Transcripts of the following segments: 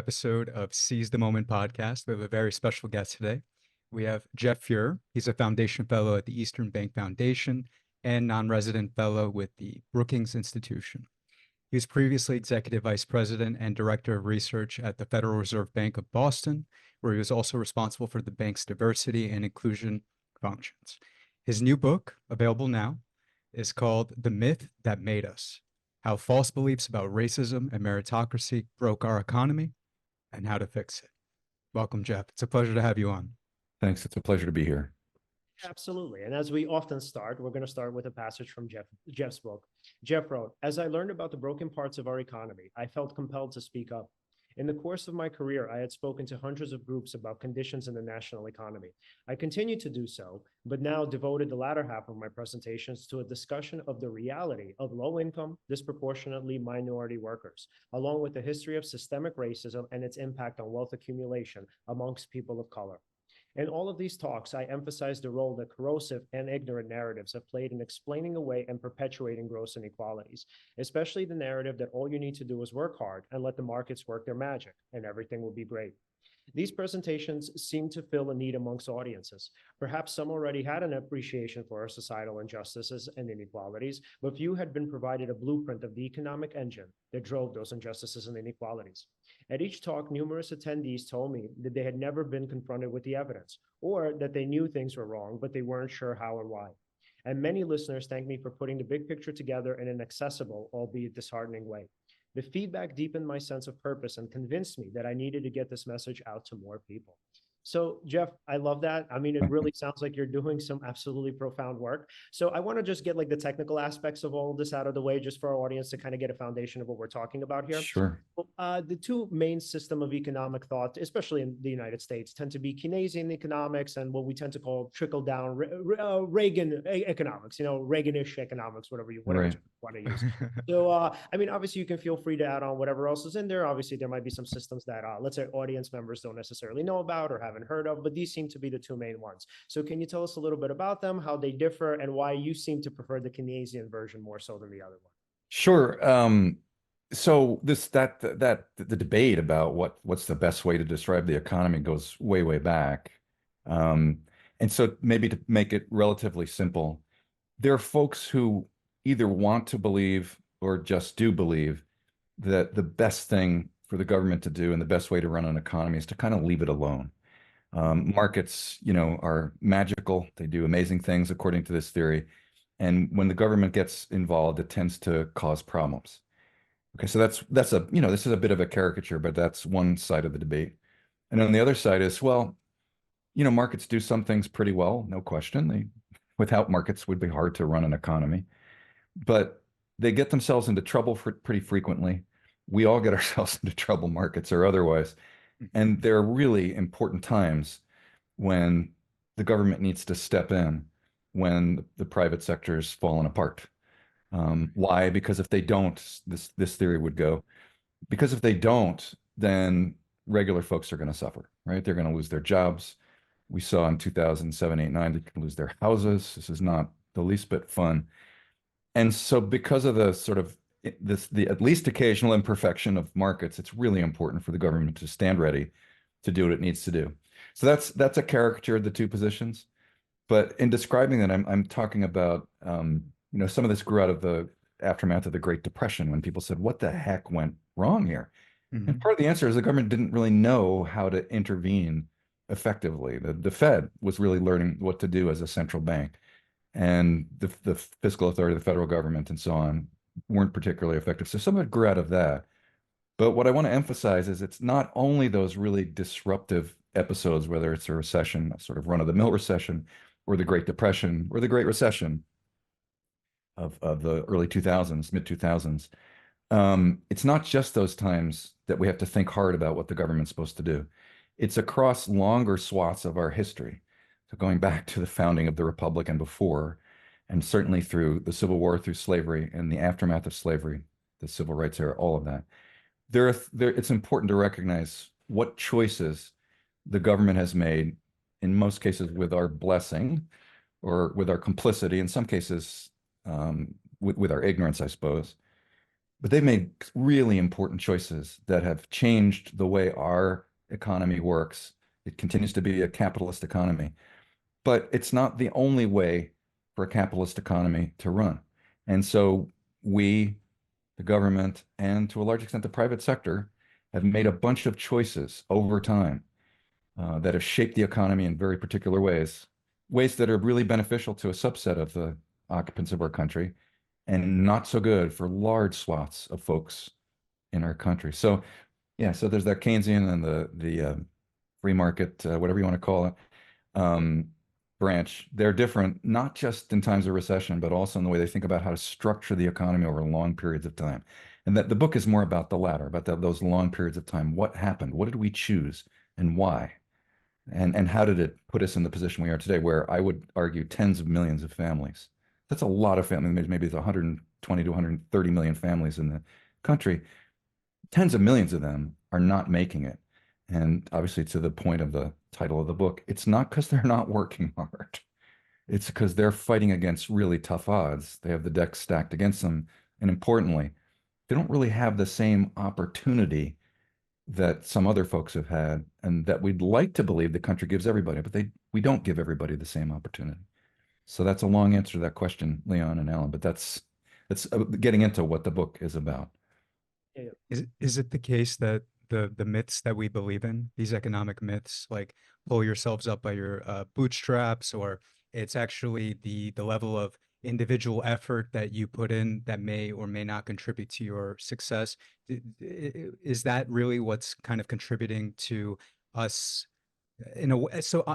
episode of Seize the Moment podcast. We have a very special guest today. We have Jeff Fuhrer. He's a foundation fellow at the Eastern Bank Foundation and non-resident fellow with the Brookings Institution. He was previously executive vice president and director of research at the Federal Reserve Bank of Boston, where he was also responsible for the bank's diversity and inclusion functions. His new book, available now, is called The Myth That Made Us: How False Beliefs About Racism and Meritocracy Broke Our Economy and How to Fix It. Welcome, Jeff. It's a pleasure to have you on. Thanks. It's a pleasure to be here. Absolutely. And as we often start, we're going to start with a passage from Jeff's book. Jeff wrote, "As I learned about the broken parts of our economy, I felt compelled to speak up. In the course of my career, I had spoken to hundreds of groups about conditions in the national economy. I continue to do so, but now devoted the latter half of my presentations to a discussion of the reality of low-income, disproportionately minority workers, along with the history of systemic racism and its impact on wealth accumulation amongst people of color. In all of these talks, I emphasized the role that corrosive and ignorant narratives have played in explaining away and perpetuating gross inequalities, especially the narrative that all you need to do is work hard and let the markets work their magic and everything will be great. These presentations seem to fill a need amongst audiences. Perhaps some already had an appreciation for our societal injustices and inequalities, but few had been provided a blueprint of the economic engine that drove those injustices and inequalities. At each talk, numerous attendees told me that they had never been confronted with the evidence, or that they knew things were wrong, but they weren't sure how and why. And many listeners thanked me for putting the big picture together in an accessible, albeit disheartening way. The feedback deepened my sense of purpose and convinced me that I needed to get this message out to more people." So, Jeff, I love that. I mean, it really sounds like you're doing some absolutely profound work. So I want to just get like the technical aspects of all of this out of the way, just for our audience to kind of get a foundation of what we're talking about here. Sure. The two main system of economic thought, especially in the United States, tend to be Keynesian economics and what we tend to call trickle-down Reagan economics, Reaganish economics, whatever you want to use. So, I mean, obviously, you can feel free to add on whatever else is in there. Obviously, there might be some systems that, let's say, audience members don't necessarily know about or haven't heard of, but these seem to be the two main ones. So can you tell us a little bit about them, how they differ, and why you seem to prefer the Keynesian version more so than the other one? Sure. So the debate about what's the best way to describe the economy goes way back. And so maybe to make it relatively simple, there are folks who either want to believe or just do believe that the best thing for the government to do and the best way to run an economy is to kind of leave it alone. Markets, are magical. They do amazing things according to this theory. And when the government gets involved, it tends to cause problems. Okay, so that's this is a bit of a caricature, but that's one side of the debate. And on the other side is, well, markets do some things pretty well, no question. Without markets, it would be hard to run an economy. But they get themselves into trouble pretty frequently. We all get ourselves into trouble, markets or otherwise. And there are really important times when the government needs to step in when the private sector's fallen apart. Why? Because if they don't, this theory would go, because if they don't, then regular folks are going to suffer, right? They're going to lose their jobs. We saw in 2007, 8, 9, they can lose their houses. This is not the least bit fun. And so because of the sort of the at least occasional imperfection of markets, it's really important for the government to stand ready to do what it needs to do. So that's a caricature of the two positions. But in describing that, I'm talking about some of this grew out of the aftermath of the Great Depression, when people said, "What the heck went wrong here?" And part of the answer is the government didn't really know how to intervene effectively. The Fed was really learning what to do as a central bank, and the fiscal authority, the federal government, and so on, weren't particularly effective. So some of it grew out of that. But what I want to emphasize is it's not only those really disruptive episodes, whether it's a recession, a sort of run-of-the-mill recession, or the Great Depression, or the Great Recession of the early 2000s, mid-2000s. It's not just those times that we have to think hard about what the government's supposed to do. It's across longer swaths of our history. So going back to the founding of the Republic and before, and certainly through the Civil War, through slavery, and the aftermath of slavery, the Civil Rights era, all of that. It's important to recognize what choices the government has made, in most cases with our blessing or with our complicity, in some cases with our ignorance, I suppose, but they've made really important choices that have changed the way our economy works. It continues to be a capitalist economy, but it's not the only way for a capitalist economy to run. And so we, the government, and to a large extent the private sector, have made a bunch of choices over time that have shaped the economy in very particular ways, ways that are really beneficial to a subset of the occupants of our country, and not so good for large swaths of folks in our country. So, yeah, so there's that Keynesian and the free market, whatever you want to call it, branch. They're different, not just in times of recession, but also in the way they think about how to structure the economy over long periods of time. And that the book is more about the latter, about those long periods of time. What happened? What did we choose, and why? And how did it put us in the position we are today, where I would argue tens of millions of families. That's a lot of families. Maybe it's 120 to 130 million families in the country. Tens of millions of them are not making it. And obviously, to the point of the title of the book, it's not because they're not working hard. It's because they're fighting against really tough odds. They have the deck stacked against them. And importantly, they don't really have the same opportunity that some other folks have had, and that we'd like to believe the country gives everybody, but we don't give everybody the same opportunity. So that's a long answer to that question, Leon and Alan, but that's getting into what the book is about. Is it the case that the myths that we believe in, these economic myths, like pull yourselves up by your bootstraps, or it's actually the level of individual effort that you put in that may or may not contribute to your success? Is that really what's kind of contributing to us in a way? So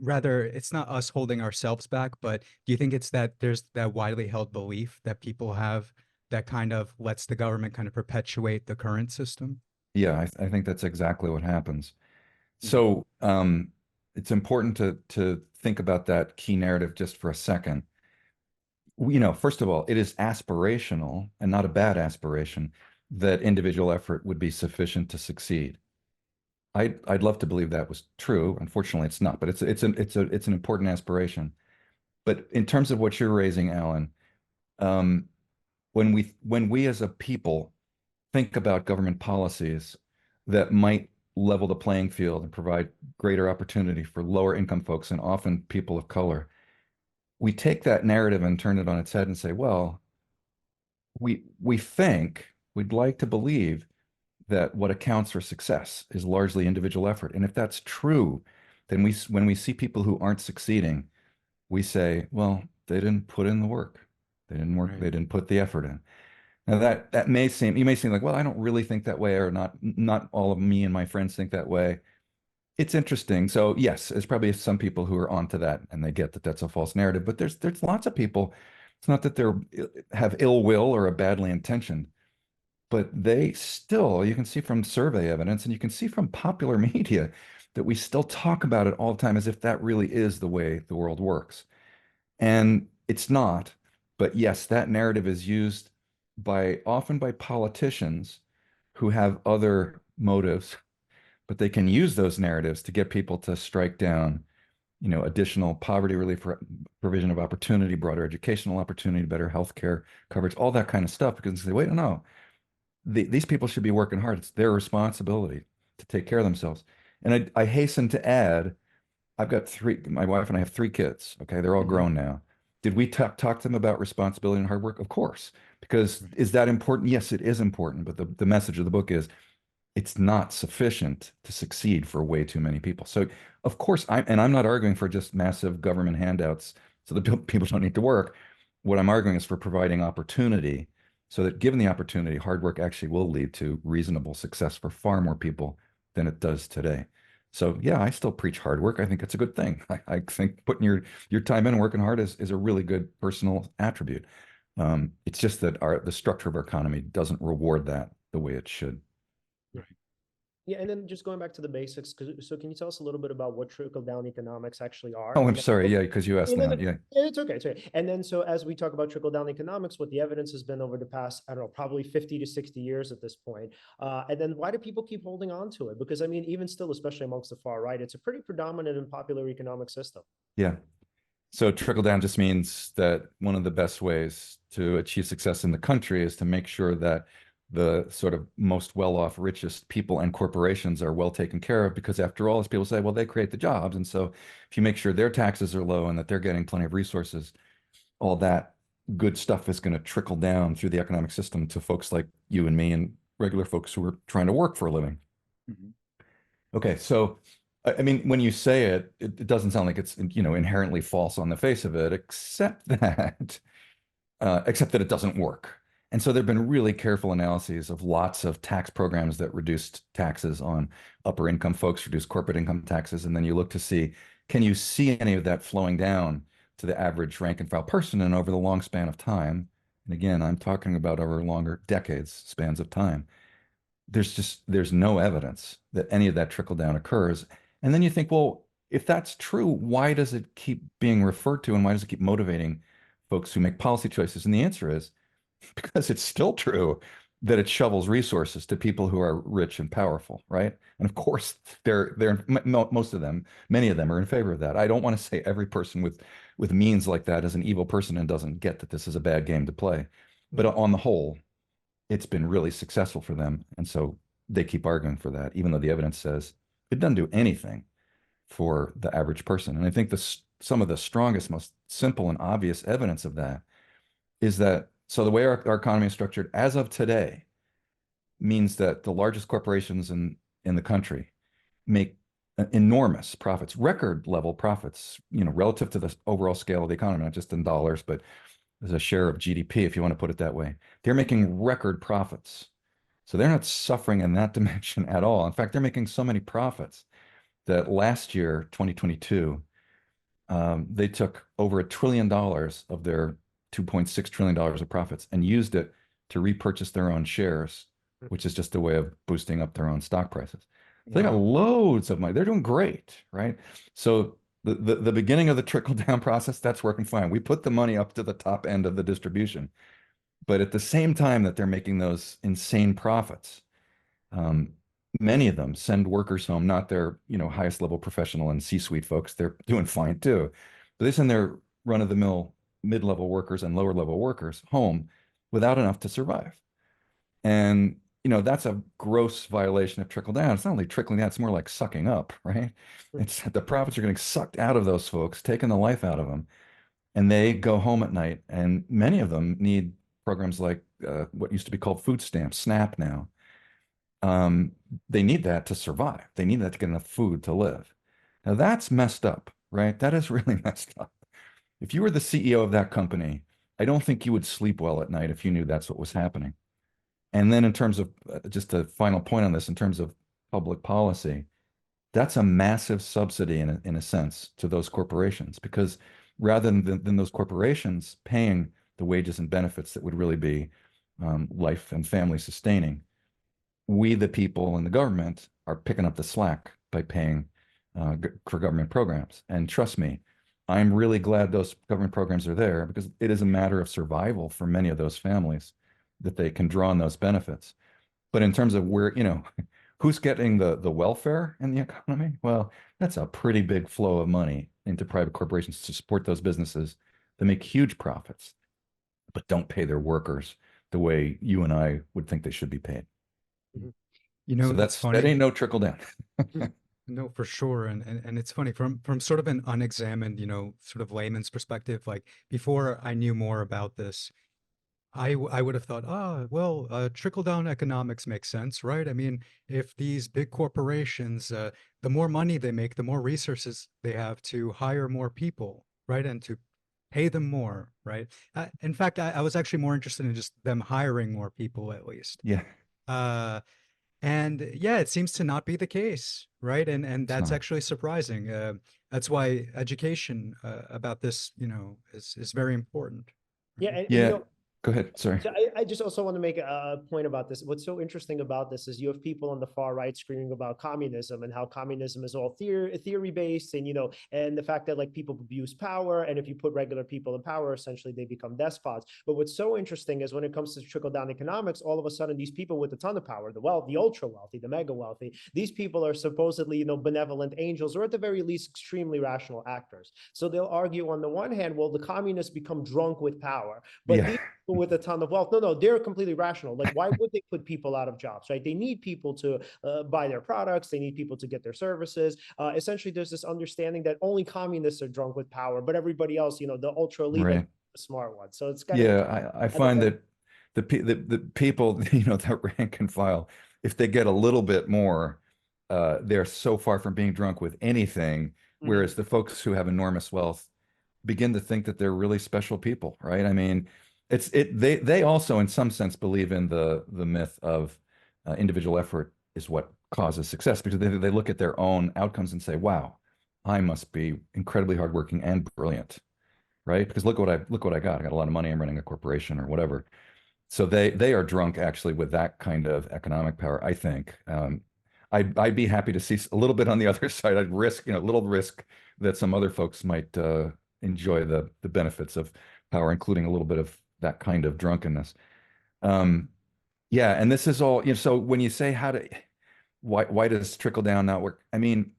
rather, it's not us holding ourselves back, but do you think it's that there's that widely held belief that people have that kind of lets the government kind of perpetuate the current system? Yeah, I think that's exactly what happens. So it's important to think about that key narrative just for a second. First of all, it is aspirational, and not a bad aspiration, that individual effort would be sufficient to succeed. I'd love to believe that was true. Unfortunately, it's not, but it's an important aspiration. But in terms of what you're raising, Alan, when we as a people think about government policies that might level the playing field and provide greater opportunity for lower income folks, and often people of color, we take that narrative and turn it on its head and say, well, we'd like to believe that what accounts for success is largely individual effort. And if that's true, then when we see people who aren't succeeding, we say, well, they didn't put in the work. They didn't work. Right. They didn't put the effort in. Now that may seem, you may seem like, well, I don't really think that way, or not all of me and my friends think that way. It's interesting. So yes, there's probably some people who are onto that and they get that that's a false narrative, but there's lots of people. It's not that they're have ill will or are badly intentioned, but they still, you can see from survey evidence and you can see from popular media that we still talk about it all the time as if that really is the way the world works. And it's not. But yes, that narrative is used often by politicians who have other motives, but they can use those narratives to get people to strike down, additional poverty relief, provision of opportunity, broader educational opportunity, better healthcare coverage, all that kind of stuff. Because they say, wait, no, these people should be working hard. It's their responsibility to take care of themselves. And I hasten to add, my wife and I have 3 kids. Okay. They're all grown now. Did we talk to them about responsibility and hard work? Of course, because is that important? Yes, it is important. But the message of the book is it's not sufficient to succeed for way too many people. So of course, I'm not arguing for just massive government handouts so that people don't need to work. What I'm arguing is for providing opportunity, so that given the opportunity, hard work actually will lead to reasonable success for far more people than it does today. So yeah, I still preach hard work. I think it's a good thing. I think putting your time in and working hard is a really good personal attribute. It's just that the structure of our economy doesn't reward that the way it should. Right. Yeah, and then just going back to the basics, so can you tell us a little bit about what trickle-down economics actually are? Oh, I'm sorry. Yeah, because you asked that. Yeah. It's okay. It's okay. And then, so as we talk about trickle-down economics, what the evidence has been over the past, I don't know, probably 50 to 60 years at this point. And then why do people keep holding on to it? Because I mean, even still, especially amongst the far right, it's a pretty predominant and popular economic system. Yeah. So trickle down just means that one of the best ways to achieve success in the country is to make sure that the sort of most well-off, richest people and corporations are well taken care of, because after all, as people say, well, they create the jobs. And so if you make sure their taxes are low and that they're getting plenty of resources, all that good stuff is going to trickle down through the economic system to folks like you and me and regular folks who are trying to work for a living. Mhm. Okay, so I mean, when you say it, it doesn't sound like it's, you know, inherently false on the face of it, except that it doesn't work. And so there have been really careful analyses of lots of tax programs that reduced taxes on upper income folks, reduced corporate income taxes, and then you look to see, can you see any of that flowing down to the average rank and file person and over the long span of time? And again, I'm talking about over longer decades spans of time. There's no evidence that any of that trickle down occurs. And then you think, well, if that's true, why does it keep being referred to and why does it keep motivating folks who make policy choices? And the answer is because it's still true that it shovels resources to people who are rich and powerful, right? And of course, most of them, many of them are in favor of that. I don't want to say every person with means like that is an evil person and doesn't get that this is a bad game to play. But on the whole, it's been really successful for them. And so they keep arguing for that, even though the evidence says it doesn't do anything for the average person. And I think some of the strongest, most simple and obvious evidence of that is that, so the way our economy is structured as of today means that the largest corporations in the country make enormous profits, record level profits, you know, relative to the overall scale of the economy, not just in dollars, but as a share of GDP, if you want to put it that way. They're making record profits. So they're not suffering in that dimension at all. In fact, they're making so many profits that last year, 2022, they took over $1 trillion of their $2.6 trillion of profits and used it to repurchase their own shares, which is just a way of boosting up their own stock prices. So they got loads of money. They're doing great, right? So the beginning of the trickle down process, that's working fine. We put the money up to the top end of the distribution. But at the same time that they're making those insane profits, many of them send workers home, not their, you know, highest level professional and C-suite folks. They're doing fine too. But they send their run-of-the-mill mid-level workers and lower-level workers home without enough to survive. And, you know, that's a gross violation of trickle down. It's not only trickling down, it's more like sucking up, right? It's the profits are getting sucked out of those folks, taking the life out of them. And they go home at night. And many of them need programs like what used to be called food stamps, SNAP now. They need that to survive. They need that to get enough food to live. Now that's messed up, right? That is really messed up. If you were the CEO of that company, I don't think you would sleep well at night if you knew that's what was happening. And then in terms of just a final point on this, in terms of public policy, that's a massive subsidy in a sense to those corporations, because rather than those corporations paying the wages and benefits that would really be life and family sustaining, we, the people and the government, are picking up the slack by paying for government programs. And trust me, I'm really glad those government programs are there, because it is a matter of survival for many of those families that they can draw on those benefits. But in terms of where, you know, who's getting the welfare in the economy? Well, that's a pretty big flow of money into private corporations to support those businesses that make huge profits, but don't pay their workers the way you and I would think they should be paid. You know, So that's that funny. ain't no trickle down. No, for sure. And it's funny from sort of an unexamined, you know, sort of layman's perspective, like before I knew more about this, I would have thought, well, trickle-down economics makes sense, right? I mean, if these big corporations, the more money they make, the more resources they have to hire more people, right? And to pay them more, right? In fact, I was actually more interested in just them hiring more people at least. Yeah, Uh, and yeah, it seems to not be the case, right? And it's that's not. actually surprising. That's why education about this, you know, is very important. Yeah, Right? and you Yeah, know, go ahead. Sorry. so I just also want to make a point about this. What's so interesting about this is you have people on the far right screaming about communism and how communism is all theory based, and you know, and the fact that like people abuse power, and if you put regular people in power, essentially they become despots. But what's so interesting is when it comes to trickle down economics, all of a sudden these people with a ton of power, the wealth, the ultra wealthy, the mega wealthy, these people are supposedly, you know, benevolent angels, or at the very least extremely rational actors. So they'll argue on the one hand, well, the communists become drunk with power, but Yeah. these with a ton of wealth. No, they're completely rational. Like, why would they put people out of jobs, right? They need people to buy their products. They need people to get their services. Essentially, there's this understanding that only communists are drunk with power, but everybody else, the ultra elite, Right. the smart ones. So it's kind of, Yeah, I find that the people, that rank and file, if they get a little bit more, they're so far from being drunk with anything, whereas the folks who have enormous wealth begin to think that they're really special people, right? I mean, they also in some sense believe in the myth of individual effort is what causes success, because they look at their own outcomes and say, wow, I must be incredibly hardworking and brilliant, right? Because look what I got. I got a lot of money. I'm running a corporation or whatever. So they are drunk actually with that kind of economic power, I think. I'd be happy to see a little bit on the other side. I'd risk, a little risk that some other folks might enjoy the benefits of power, including a little bit of that kind of drunkenness. Yeah, and this is all, so when you say why does trickle down not work? I mean,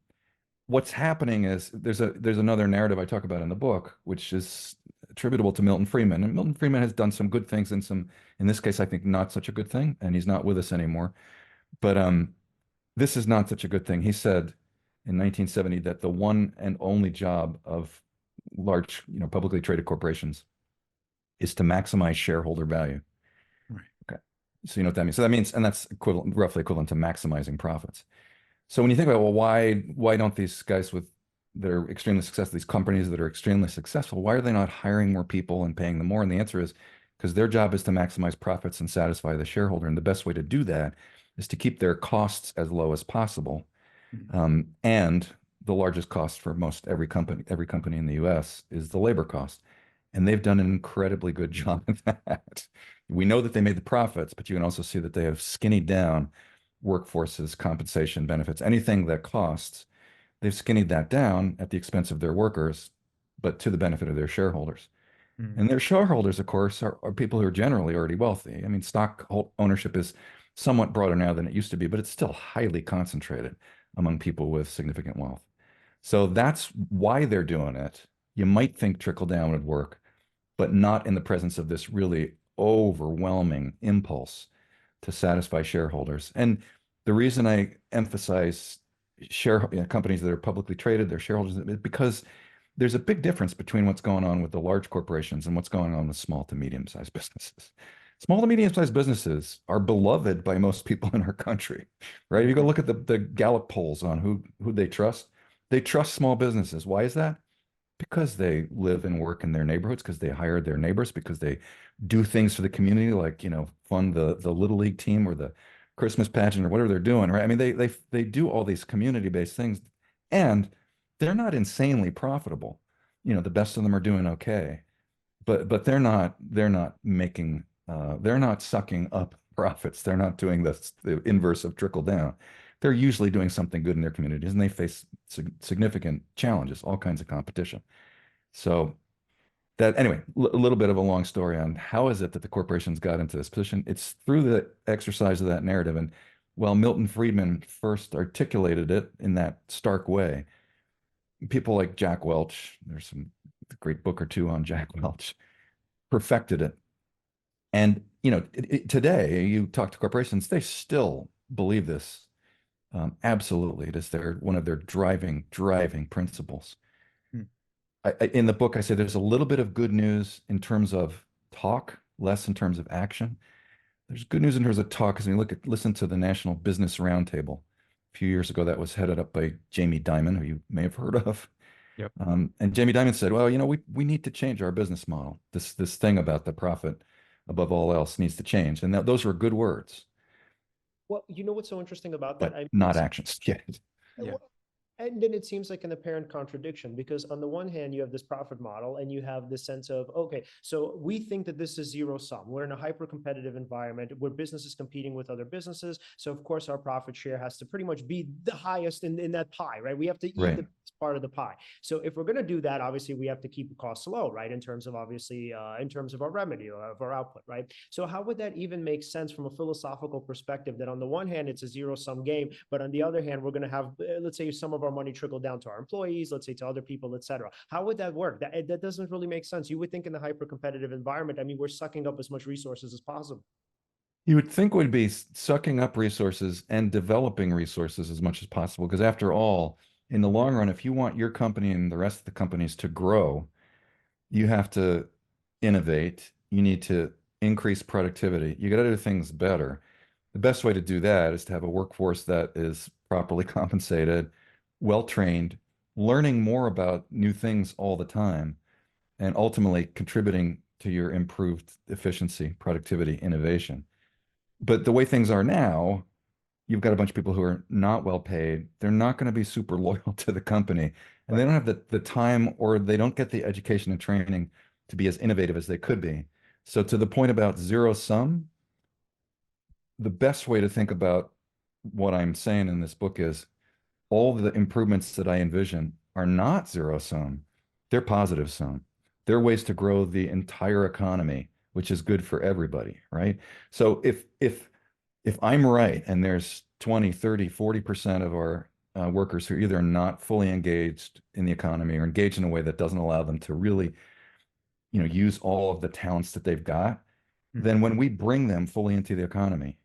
what's happening is there's another narrative I talk about in the book, which is attributable to Milton Friedman. And Milton Friedman has done some good things and some, in this case, I think not such a good thing, and he's not with us anymore. But this is not such a good thing. He said in 1970 that the one and only job of large, publicly traded corporations is to maximize shareholder value. Right. Okay. So you know what that means? So that means, and that's roughly equivalent to maximizing profits. So when you think about, well, why don't these guys that are extremely successful, these companies that are extremely successful, why are they not hiring more people and paying them more? And the answer is because their job is to maximize profits and satisfy the shareholder. And the best way to do that is to keep their costs as low as possible. And the largest cost for every company in the US is the labor cost. And they've done an incredibly good job of that. We know that they made the profits, but you can also see that they have skinnied down workforces, compensation, benefits, anything that costs, they've skinnied that down at the expense of their workers, but to the benefit of their shareholders. And their shareholders, of course, are people who are generally already wealthy. I mean, stock ownership is somewhat broader now than it used to be, but it's still highly concentrated among people with significant wealth. So that's why they're doing it. You might think trickle down would work, but not in the presence of this really overwhelming impulse to satisfy shareholders. And the reason I emphasize companies that are publicly traded, their shareholders, is because there's a big difference between what's going on with the large corporations and what's going on with small to medium-sized businesses. Small to medium-sized businesses are beloved by most people in our country, right? If you go look at the Gallup polls on who they trust small businesses. Why is that? Because they live and work in their neighborhoods, because they hire their neighbors, because they do things for the community, like, fund the Little League team or the Christmas pageant or whatever they're doing, right? I mean, they do all these community-based things, and they're not insanely profitable. The best of them are doing okay, but they're not making they're not sucking up profits. They're not doing the inverse of trickle down. They're usually doing something good in their communities, and they face significant challenges, all kinds of competition. So that, anyway, a little bit of a long story on how is it that the corporations got into this position. It's through the exercise of that narrative. And while Milton Friedman first articulated it in that stark way, people like Jack Welch, there's some great book or two on Jack Welch, perfected it. And, today you talk to corporations, they still believe this. Absolutely. It is one of their driving principles. In the book, I say there's a little bit of good news in terms of talk, less in terms of action. There's good news in terms of talk because when you listen to the National Business Roundtable a few years ago, that was headed up by Jamie Dimon, who you may have heard of. Yep. And Jamie Dimon said, well, we need to change our business model. This thing about the profit above all else needs to change. And those were good words. well, what's so interesting about that? But not actions yet. Yeah. And then it seems like an apparent contradiction because on the one hand, you have this profit model and you have this sense of, okay, so we think that this is zero sum. We're in a hyper competitive environment where business is competing with other businesses. So of course our profit share has to pretty much be the highest in that pie, right? We have to eat Right. the part of the pie. So if we're going to do that, obviously we have to keep the costs low, right? In terms of in terms of our revenue, of our output, right? So how would that even make sense from a philosophical perspective that on the one hand, it's a zero sum game, but on the other hand, we're going to have, let's say some of our money trickle down to our employees, let's say to other people, etc. How would that work? That doesn't really make sense. You would think in the hyper-competitive environment, I mean, we're sucking up as much resources as possible. You would think would be sucking up resources and developing resources as much as possible. Because after all, in the long run, if you want your company and the rest of the companies to grow, you have to innovate. You need to increase productivity. You got to do things better. The best way to do that is to have a workforce that is properly compensated, well-trained, learning more about new things all the time, and ultimately contributing to your improved efficiency, productivity, innovation. But the way things are now, you've got a bunch of people who are not well paid. They're not going to be super loyal to the company, and they don't have the time, or they don't get the education and training to be as innovative as they could be. So to the point about zero sum, the best way to think about what I'm saying in this book is all the improvements that I envision are not zero sum. They're positive sum. They're ways to grow the entire economy, which is good for everybody, right? So if I'm right and there's 20, 30, 40% of our workers who are either not fully engaged in the economy or engaged in a way that doesn't allow them to really, use all of the talents that they've got, then when we bring them fully into the economy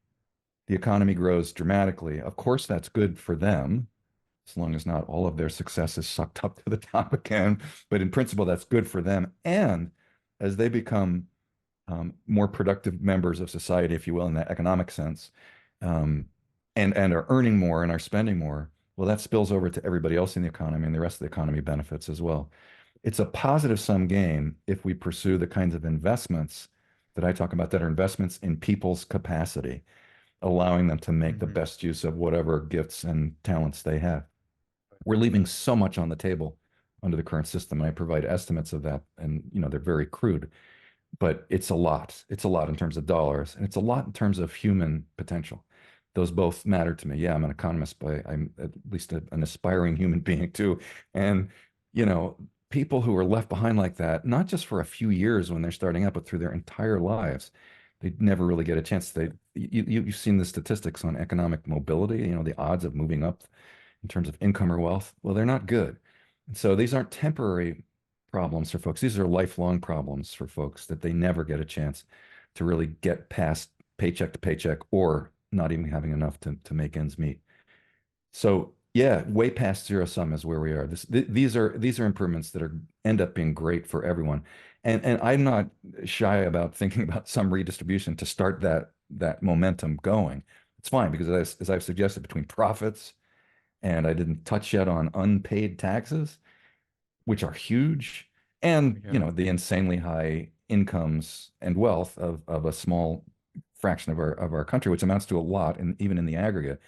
grows dramatically. Of course, that's good for them, as long as not all of their success is sucked up to the top again. But in principle, that's good for them. And as they become more productive members of society, if you will, in that economic sense, and are earning more and are spending more, well, that spills over to everybody else in the economy, and the rest of the economy benefits as well. It's a positive sum game if we pursue the kinds of investments that I talk about that are investments in people's capacity, allowing them to make the best use of whatever gifts and talents they have. We're leaving so much on the table under the current system. And I provide estimates of that, and they're very crude, but it's a lot. It's a lot in terms of dollars, and it's a lot in terms of human potential. Those both matter to me. Yeah, I'm an economist, but I'm at least an aspiring human being too. And people who are left behind like that, not just for a few years when they're starting up, but through their entire lives, they never really get a chance. You've seen the statistics on economic mobility, the odds of moving up in terms of income or wealth. Well, they're not good. And so these aren't temporary problems for folks. These are lifelong problems for folks that they never get a chance to really get past paycheck to paycheck, or not even having enough to make ends meet. So yeah, way past zero sum is where we are. These are improvements that end up being great for everyone. And I'm not shy about thinking about some redistribution to start that momentum going. It's fine, because as I've suggested, between profits, and I didn't touch yet on unpaid taxes, which are huge, and the insanely high incomes and wealth of a small fraction of our country, which amounts to a lot, and even in the aggregate,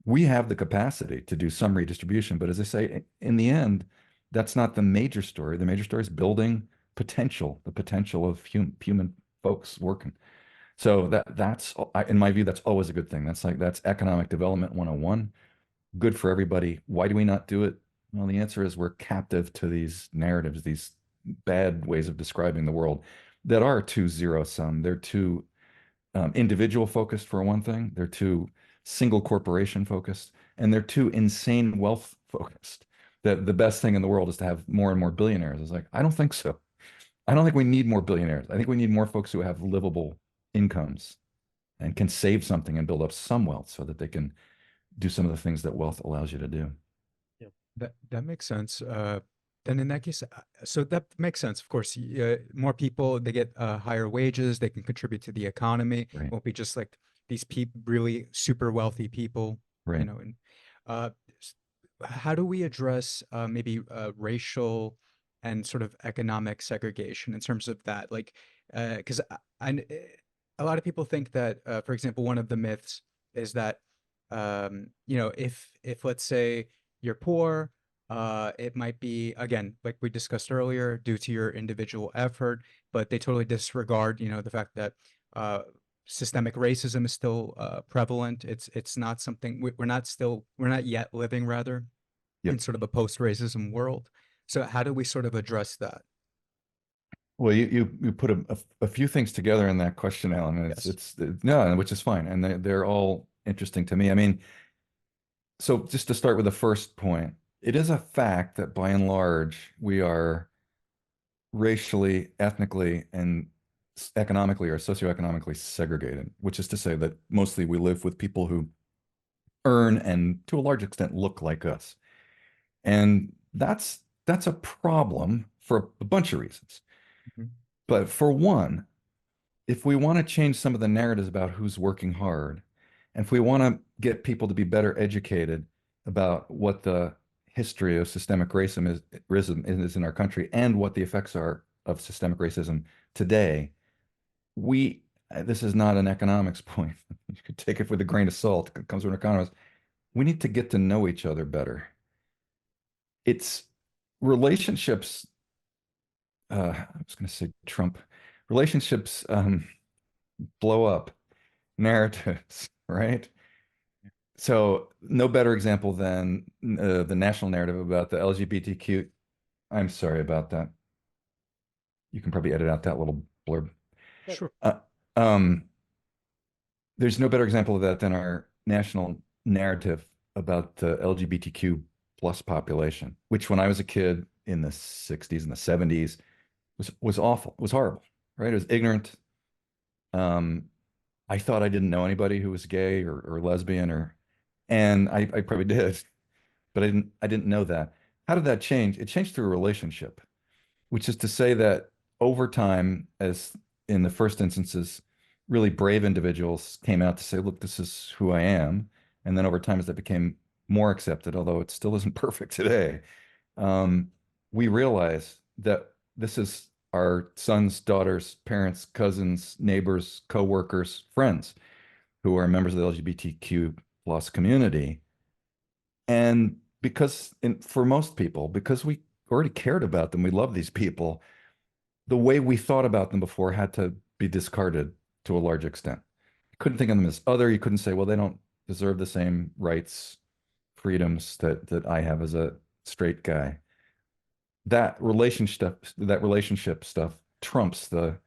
we have the capacity to do some redistribution. But as I say, in the end, that's not the major story. The major story is building potential, the potential of human folks working. So that's in my view, that's always a good thing. That's economic development 101. Good for everybody. Why do we not do it? Well, the answer is we're captive to these narratives, these bad ways of describing the world that are too zero sum. They're too individual focused, for one thing. They're too single corporation focused, and they're too insane wealth focused. That the best thing in the world is to have more and more billionaires. It's like, I don't think so. I don't think we need more billionaires. I think we need more folks who have livable incomes and can save something and build up some wealth so that they can do some of the things that wealth allows you to do. Yeah, that makes sense. Then in that case, so that makes sense. Of course, more people, they get higher wages, they can contribute to the economy. Right. Won't be just like these really super wealthy people, Right. And how do we address maybe racial and sort of economic segregation in terms of that? Like, because a lot of people think that, for example, one of the myths is that, if let's say you're poor, it might be, again, like we discussed earlier, due to your individual effort, but they totally disregard, the fact that systemic racism is still prevalent. It's not something we're not yet living, rather, Yep. in sort of a post-racism world. So how do we sort of address that? Well, you put a few things together in that question, Alan, and Yes. it's no, which is fine, and they're all interesting to me. I mean, so just to start with the first point, it is a fact that by and large, we are racially, ethnically, and economically or socioeconomically segregated, which is to say that mostly we live with people who earn and to a large extent look like us. And that's a problem for a bunch of reasons. Mhm. But for one, if we want to change some of the narratives about who's working hard, and if we want to get people to be better educated about what the history of systemic racism is in our country and what the effects are of systemic racism today, we this is not an economics point. You could take it with a grain of salt. It comes from an economist. We need to get to know each other better. It's relationships. I was going to say Trump. Relationships blow up narratives, right? So no better example than the national narrative about the LGBTQ. I'm sorry about that. You can probably edit out that little blurb. Sure. Uh, um, there's no better example of that than our national narrative about the LGBTQ plus population, which when I was a kid in the 60s and the 70s was awful. It was horrible, right? It was ignorant. Um, I thought I didn't know anybody who was gay or lesbian and I probably did, but I didn't know that. How did that change? It changed through a relationship, which is to say that over time, as in the first instances, really brave individuals came out to say, look, this is who I am. And then over time, as that became more accepted, although it still isn't perfect today, um, we realize that this is our sons, daughters, parents, cousins, neighbors, coworkers, friends who are members of the LGBTQ plus community. And for most people, because we already cared about them, we love these people, the way we thought about them before had to be discarded to a large extent. You couldn't think of them as other. You couldn't say, well, they don't deserve the same rights, freedoms that I have as a straight guy. That relationship stuff trumps the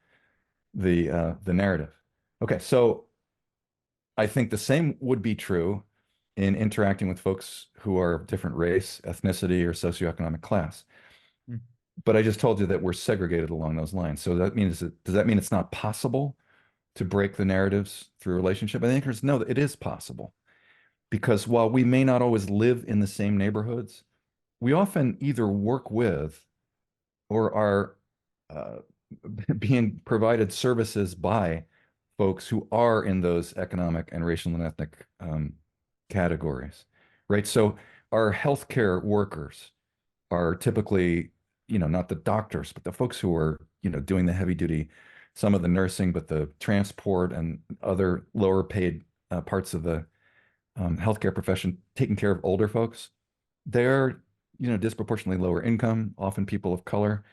narrative. Okay, so I think the same would be true in interacting with folks who are of different race, ethnicity, or socioeconomic class. Mm. But I just told you that we're segregated along those lines. So does that mean it's not possible to break the narratives through relationship? I think no, it is possible. Because while we may not always live in the same neighborhoods, we often either work with or are uh, being provided services by folks who are in those economic and racial and ethnic categories, right? So our healthcare workers are typically, not the doctors, but the folks who are, doing the heavy duty, some of the nursing, but the transport and other lower paid parts of the healthcare profession, taking care of older folks. They're, disproportionately lower income, often people of color.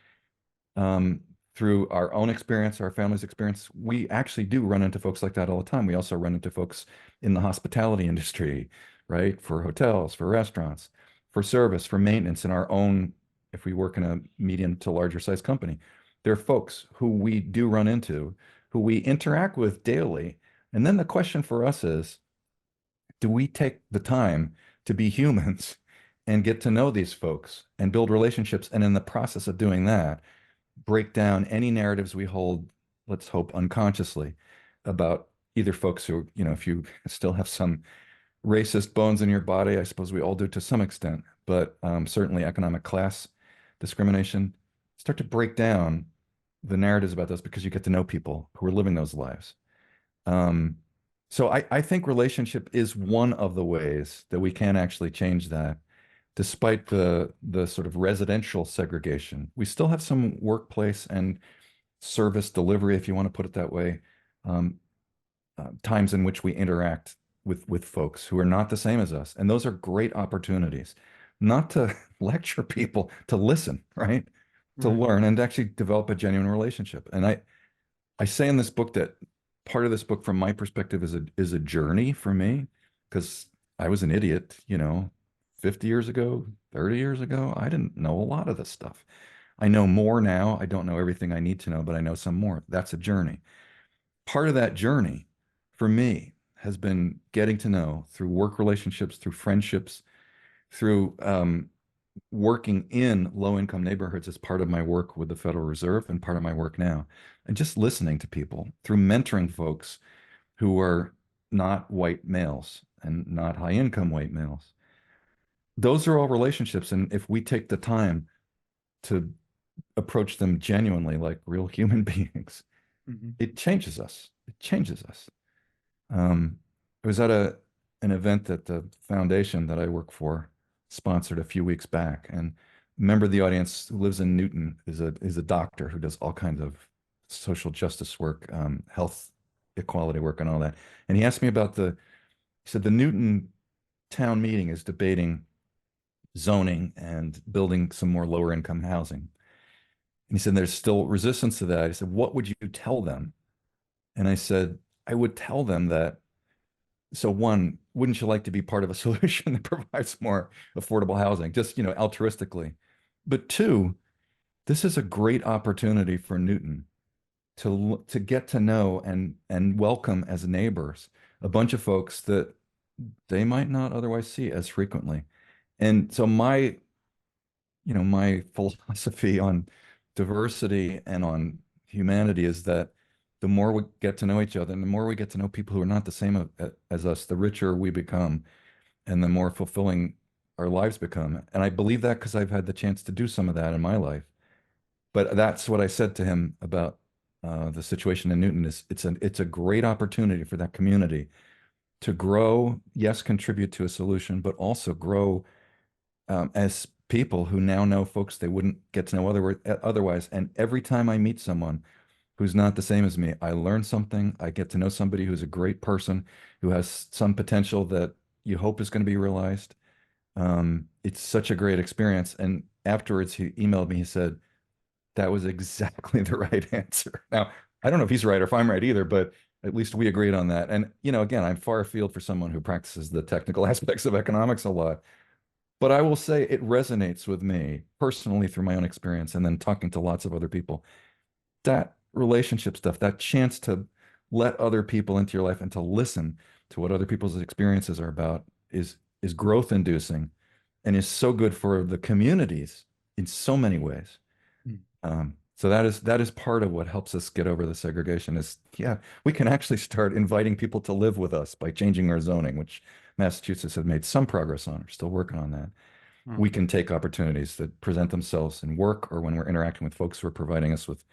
Um, Through our own experience, our family's experience, we actually do run into folks like that all the time. We also run into folks in the hospitality industry, right? For hotels, for restaurants, for service, for maintenance in our own, if we work in a medium to larger size company. There are folks who we do run into, who we interact with daily. And then the question for us is, do we take the time to be humans and get to know these folks and build relationships? And in the process of doing that, break down any narratives we hold, let's hope unconsciously, about either folks who, if you still have some racist bones in your body, I suppose we all do to some extent, but certainly economic class discrimination, start to break down the narratives about those because you get to know people who are living those lives. Um, so I think relationship is one of the ways that we can actually change that despite the sort of residential segregation. We still have some workplace and service delivery, if you want to put it that way, um, times in which we interact with folks who are not the same as us. And those are great opportunities, not to lecture people, to listen, right? To Right. learn and actually develop a genuine relationship. And I say in this book that part of this book, from my perspective, is a journey for me because I was an idiot, 50 years ago, 30 years ago. I didn't know a lot of this stuff. I know more now. I don't know everything I need to know, but I know some more. That's a journey. Part of that journey for me has been getting to know through work relationships, through friendships, through working in low-income neighborhoods as part of my work with the Federal Reserve and part of my work now, and just listening to people through mentoring folks who are not white males and not high-income white males. Those are all relationships, and if we take the time to approach them genuinely like real human beings, it changes us. It changes us. I was at an event that the foundation that I work for sponsored a few weeks back, and a member of the audience who lives in Newton is a doctor who does all kinds of social justice work, health equality work, and all that. And he asked me about he said the Newton town meeting is debating zoning and building some more lower income housing. And he said, there's still resistance to that. He said, what would you tell them? And I said, I would tell them that, so one, wouldn't you like to be part of a solution that provides more affordable housing, just, altruistically? But two, this is a great opportunity for Newton to get to know and welcome as neighbors a bunch of folks that they might not otherwise see as frequently. And so my philosophy on diversity and on humanity is that the more we get to know each other and the more we get to know people who are not the same as us, the richer we become and the more fulfilling our lives become. And I believe that because I've had the chance to do some of that in my life. But that's what I said to him about the situation in Newton is it's a great opportunity for that community to grow, yes, contribute to a solution, but also grow as people who now know folks they wouldn't get to know otherwise. And every time I meet someone who's not the same as me, I learn something. I get to know somebody who's a great person, who has some potential that you hope is going to be realized. It's such a great experience. And afterwards, he emailed me. He said, that was exactly the right answer. Now, I don't know if he's right or if I'm right either, but at least we agreed on that. And, again, I'm far afield for someone who practices the technical aspects of economics a lot. But I will say it resonates with me personally through my own experience and then talking to lots of other people. That relationship stuff, that chance to let other people into your life and to listen to what other people's experiences are about is growth inducing and is so good for the communities in so many ways. So that is part of what helps us get over the segregation is, yeah, we can actually start inviting people to live with us by changing our zoning, which Massachusetts has made some progress on. We're still working on that. We can take opportunities that present themselves in work or when we're interacting with folks who are providing us with,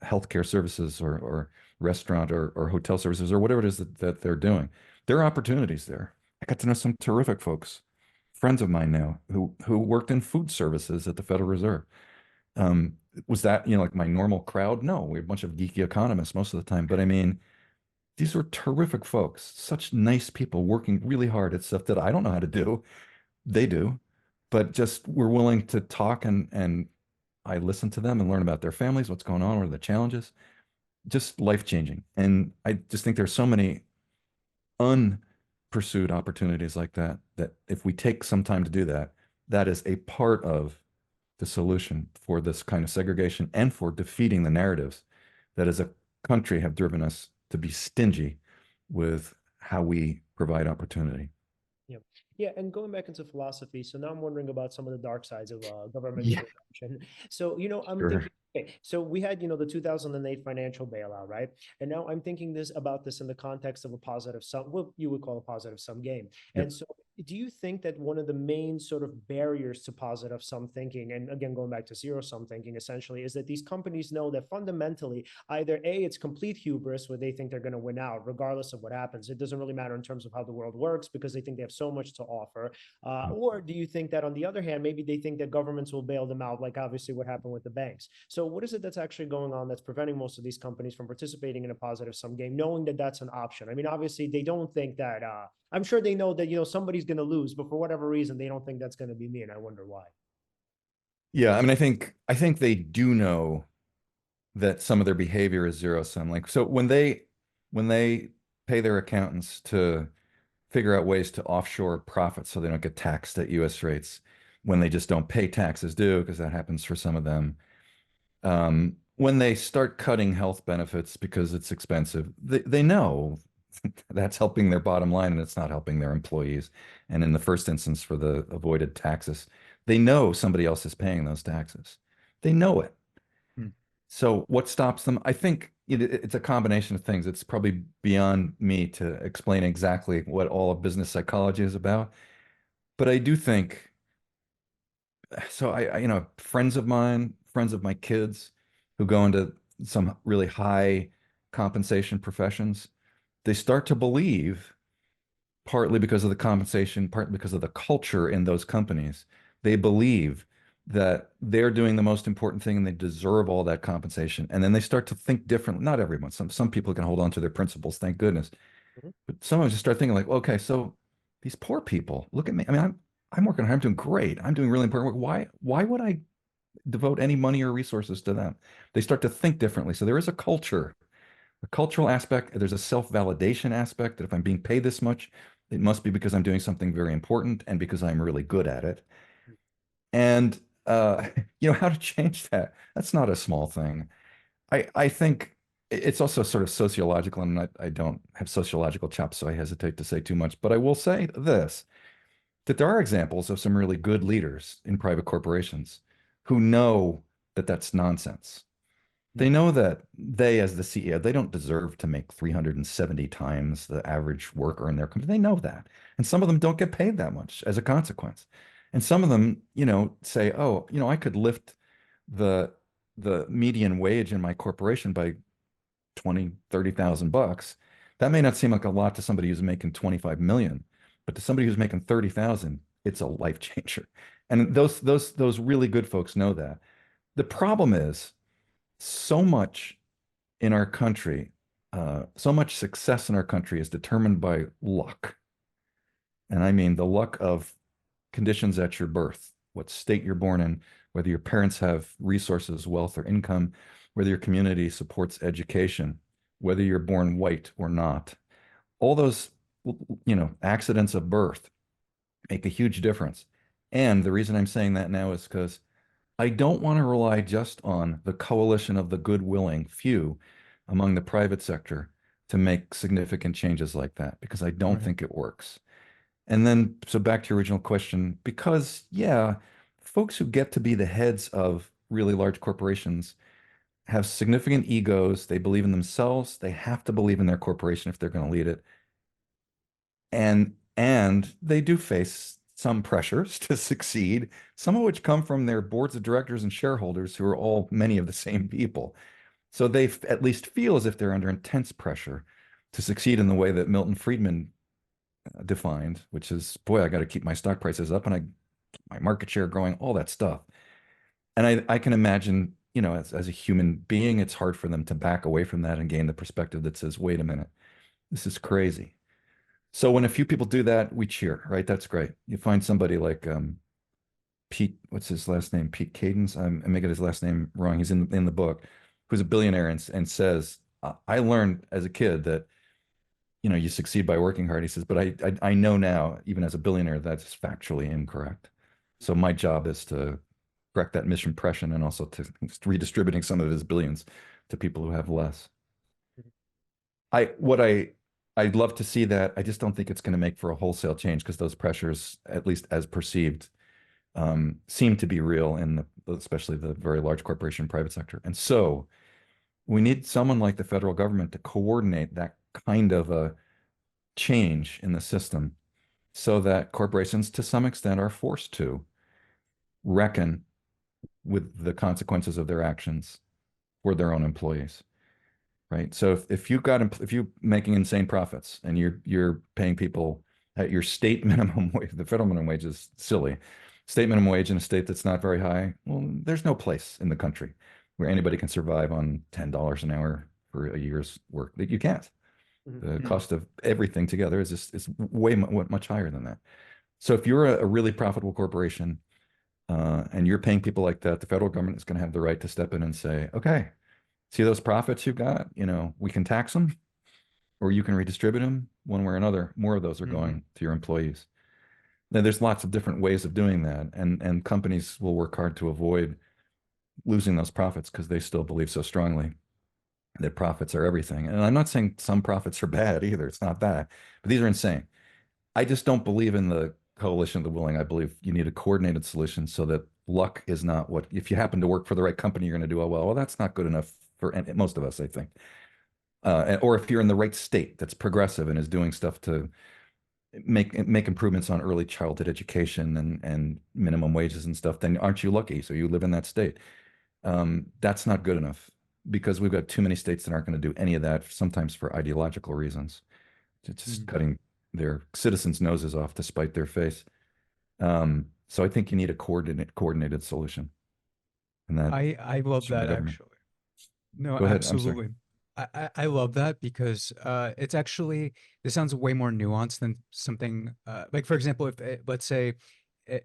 healthcare services or restaurant or hotel services or whatever it is that they're doing. There are opportunities there. I got to know some terrific folks, friends of mine now who worked in food services at the Federal Reserve. Was that, like my normal crowd? No, we're a bunch of geeky economists most of the time. But I mean, these were terrific folks, such nice people working really hard at stuff that I don't know how to do. They do, but just we're willing to talk and I listen to them and learn about their families, what's going on, what are the challenges, just life-changing. And I just think there's so many unpursued opportunities like that if we take some time to do that, that is a part of the solution for this kind of segregation and for defeating the narratives that as a country have driven us to be stingy with how we provide opportunity. Yeah. Yeah. And going back into philosophy. So now I'm wondering about some of the dark sides of government Yeah. intervention. So, I'm Sure. thinking, okay, so we had, the 2008 financial bailout, right? And now I'm thinking about this in the context of a positive sum, what you would call a positive sum game. Yep. And so do you think that one of the main sort of barriers to positive sum thinking, and again, going back to zero sum thinking, essentially, is that these companies know that fundamentally, either A, it's complete hubris where they think they're going to win out, regardless of what happens. It doesn't really matter in terms of how the world works because they think they have so much to offer. Or do you think that on the other hand, maybe they think that governments will bail them out, like obviously what happened with the banks? So what is it that's actually going on that's preventing most of these companies from participating in a positive sum game, knowing that that's an option? I mean, obviously they don't think that, I'm sure they know that, somebody's going to lose, but for whatever reason, they don't think that's going to be me. And I wonder why. Yeah, I mean, I think they do know that some of their behavior is zero sum. Like, so when they pay their accountants to figure out ways to offshore profits so they don't get taxed at US rates, when they just don't pay taxes due, because that happens for some of them. When they start cutting health benefits because it's expensive, they know that's helping their bottom line and it's not helping their employees. And in the first instance, for the avoided taxes, They know somebody else is paying those taxes. They know it. Hmm. So what stops them? I think it's a combination of things. It's probably beyond me to explain exactly what all of business psychology is about. But I do think, so friends of mine, friends of my kids who go into some really high compensation professions, they start to believe, partly because of the compensation, partly because of the culture in those companies, they believe that they're doing the most important thing and they deserve all that compensation. And then they start to think differently. Not everyone. Some people can hold on to their principles, thank goodness. Mhm. But some of us just start thinking like, okay, so these poor people, look at me. I mean, I'm working hard, I'm doing great. I'm doing really important work. Why would I devote any money or resources to them? They start to think differently. So there is a cultural aspect. There's a self-validation aspect that if I'm being paid this much, it must be because I'm doing something very important and because I'm really good at it. And how to change that? That's not a small thing. I think it's also sort of sociological, and I don't have sociological chops, so I hesitate to say too much. But I will say this, that there are examples of some really good leaders in private corporations who know that that's nonsense. They know that they, as the CEO, they don't deserve to make 370 times the average worker in their company. They know that. And some of them don't get paid that much as a consequence. And some of them, say, oh, I could lift the the median wage in my corporation by 20, 30,000 bucks. That may not seem like a lot to somebody who's making 25 million, but to somebody who's making 30,000, it's a life changer. And those really good folks know that. The problem is so much in our country, so much success in our country is determined by luck. And I mean the luck of conditions at your birth, what state you're born in, whether your parents have resources, wealth, or income, whether your community supports education, whether you're born white or not. All those, accidents of birth make a huge difference. And the reason I'm saying that now is because I don't want to rely just on the coalition of the good-willing few among the private sector to make significant changes like that, because I don't Right. think it works. And then, so back to your original question, because, yeah, folks who get to be the heads of really large corporations have significant egos. They believe in themselves. They have to believe in their corporation if they're going to lead it. And they do face some pressures to succeed, some of which come from their boards of directors and shareholders, who are all many of the same people. So they at least feel as if they're under intense pressure to succeed in the way that Milton Friedman defined, which is, boy, I got to keep my stock prices up and my market share growing, all that stuff. And I can imagine, as a human being, it's hard for them to back away from that and gain the perspective that says, wait a minute, this is crazy. So when a few people do that, we cheer, right? That's great. You find somebody like Pete, what's his last name? Pete Cadence. I'm making his last name wrong. He's in the book, who's a billionaire and says, I learned as a kid that you succeed by working hard. He says, but I know now, even as a billionaire, that's factually incorrect. So my job is to correct that misimpression and also to redistributing some of his billions to people who have less. I'd love to see that. I just don't think it's going to make for a wholesale change, because those pressures, at least as perceived, seem to be real in especially the very large corporation private sector. And so we need someone like the federal government to coordinate that kind of a change in the system, so that corporations to some extent are forced to reckon with the consequences of their actions for their own employees. Right. So if you're making insane profits and you're paying people at your state minimum wage, the federal minimum wage is silly. State minimum wage in a state that's not very high, well, there's no place in the country where anybody can survive on $10 an hour for a year's work. That you can't. The cost of everything together is way much higher than that. So if you're a really profitable corporation, and you're paying people like that, the federal government is going to have the right to step in and say, okay, see those profits you've got, we can tax them, or you can redistribute them one way or another. More of those are going to your employees. Now, there's lots of different ways of doing that, and companies will work hard to avoid losing those profits, because they still believe so strongly that profits are everything. And I'm not saying some profits are bad either. It's not that, but these are insane. I just don't believe in the coalition of the willing. I believe you need a coordinated solution so that luck is not what, if you happen to work for the right company, you're going to do well. Well, that's not good enough for most of us, I think. Or if you're in the right state that's progressive and is doing stuff to make improvements on early childhood education and minimum wages and stuff, then aren't you lucky? So you live in that state. That's not good enough because we've got too many states that aren't going to do any of that, sometimes for ideological reasons. It's just cutting their citizens' noses off to spite their face. So I think you need a coordinated solution. And that I love should be that government. actually. No, Go ahead. I'm sorry. absolutely. I love that because it's actually, this sounds way more nuanced than something like, for example, if let's say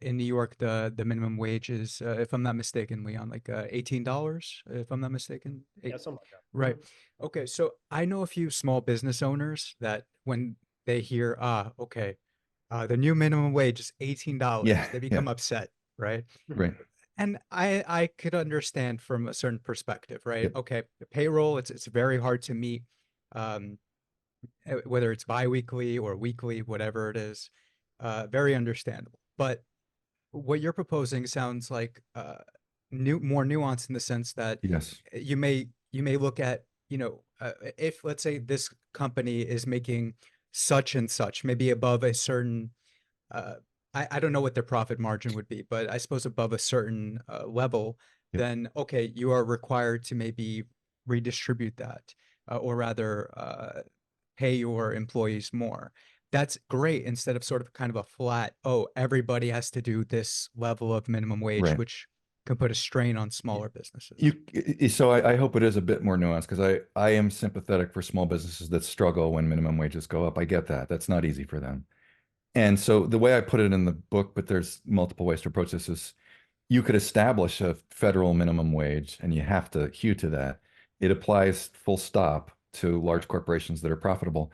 in New York the minimum wage is if I'm not mistaken, Leon, like $18, if I'm not mistaken. Yeah, something like that. Right. Okay, so I know a few small business owners that when they hear, okay, the new minimum wage is $18, Yeah, they become upset, right? right. And I could understand from a certain perspective, right? Yep. Okay, the payroll, it's very hard to meet, whether it's biweekly or weekly, whatever it is, very understandable. But what you're proposing sounds like more nuanced in the sense that Yes. you may look at, if let's say this company is making such and such, maybe above a certain I don't know what their profit margin would be, but I suppose above a certain level, Yep. then okay, you are required to maybe redistribute that, or rather pay your employees more. That's great instead of sort of kind of a flat, oh, everybody has to do this level of minimum wage, Right. which can put a strain on smaller businesses. So I hope it is a bit more nuanced because I am sympathetic for small businesses that struggle when minimum wages go up. I get that. That's not easy for them. And so the way I put it in the book, but there's multiple ways to approach this, is you could establish a federal minimum wage and you have to hew to that. It applies full stop to large corporations that are profitable.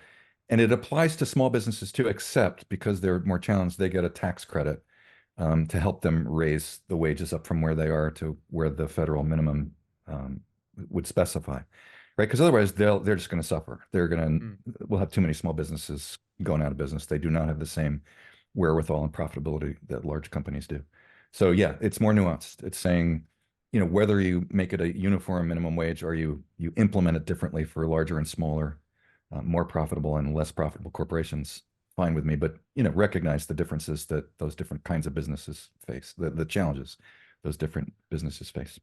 And it applies to small businesses too, except because they're more challenged, they get a tax credit to help them raise the wages up from where they are to where the federal minimum would specify, right? Because otherwise they're just going to suffer. We'll have too many small businesses going out of business. They do not have the same wherewithal and profitability that large companies do. So yeah, it's more nuanced. It's saying, whether you make it a uniform minimum wage or you implement it differently for larger and smaller, more profitable and less profitable corporations, fine with me. But recognize the differences that those different kinds of businesses face, the challenges those different businesses face.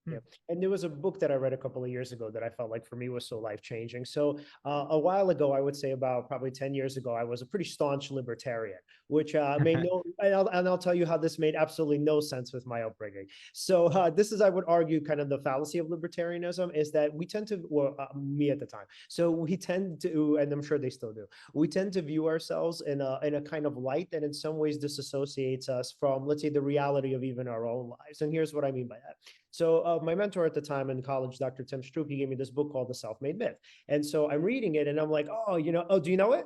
Yeah. And there was a book that I read a couple of years ago that I felt like for me was so life-changing. So a while ago, I would say about probably 10 years ago, I was a pretty staunch libertarian, which made no, and I'll tell you how this made absolutely no sense with my upbringing. So this is, I would argue, kind of the fallacy of libertarianism is that we tend to, well, me at the time, so we tend to, and I'm sure they still do, we tend to view ourselves in a kind of light that in some ways disassociates us from, let's say, the reality of even our own lives. And here's what I mean by that. So my mentor at the time in college, Dr. Tim Stroop, he gave me this book called The Self-Made Myth. And so I'm reading it and I'm like, oh, do you know it?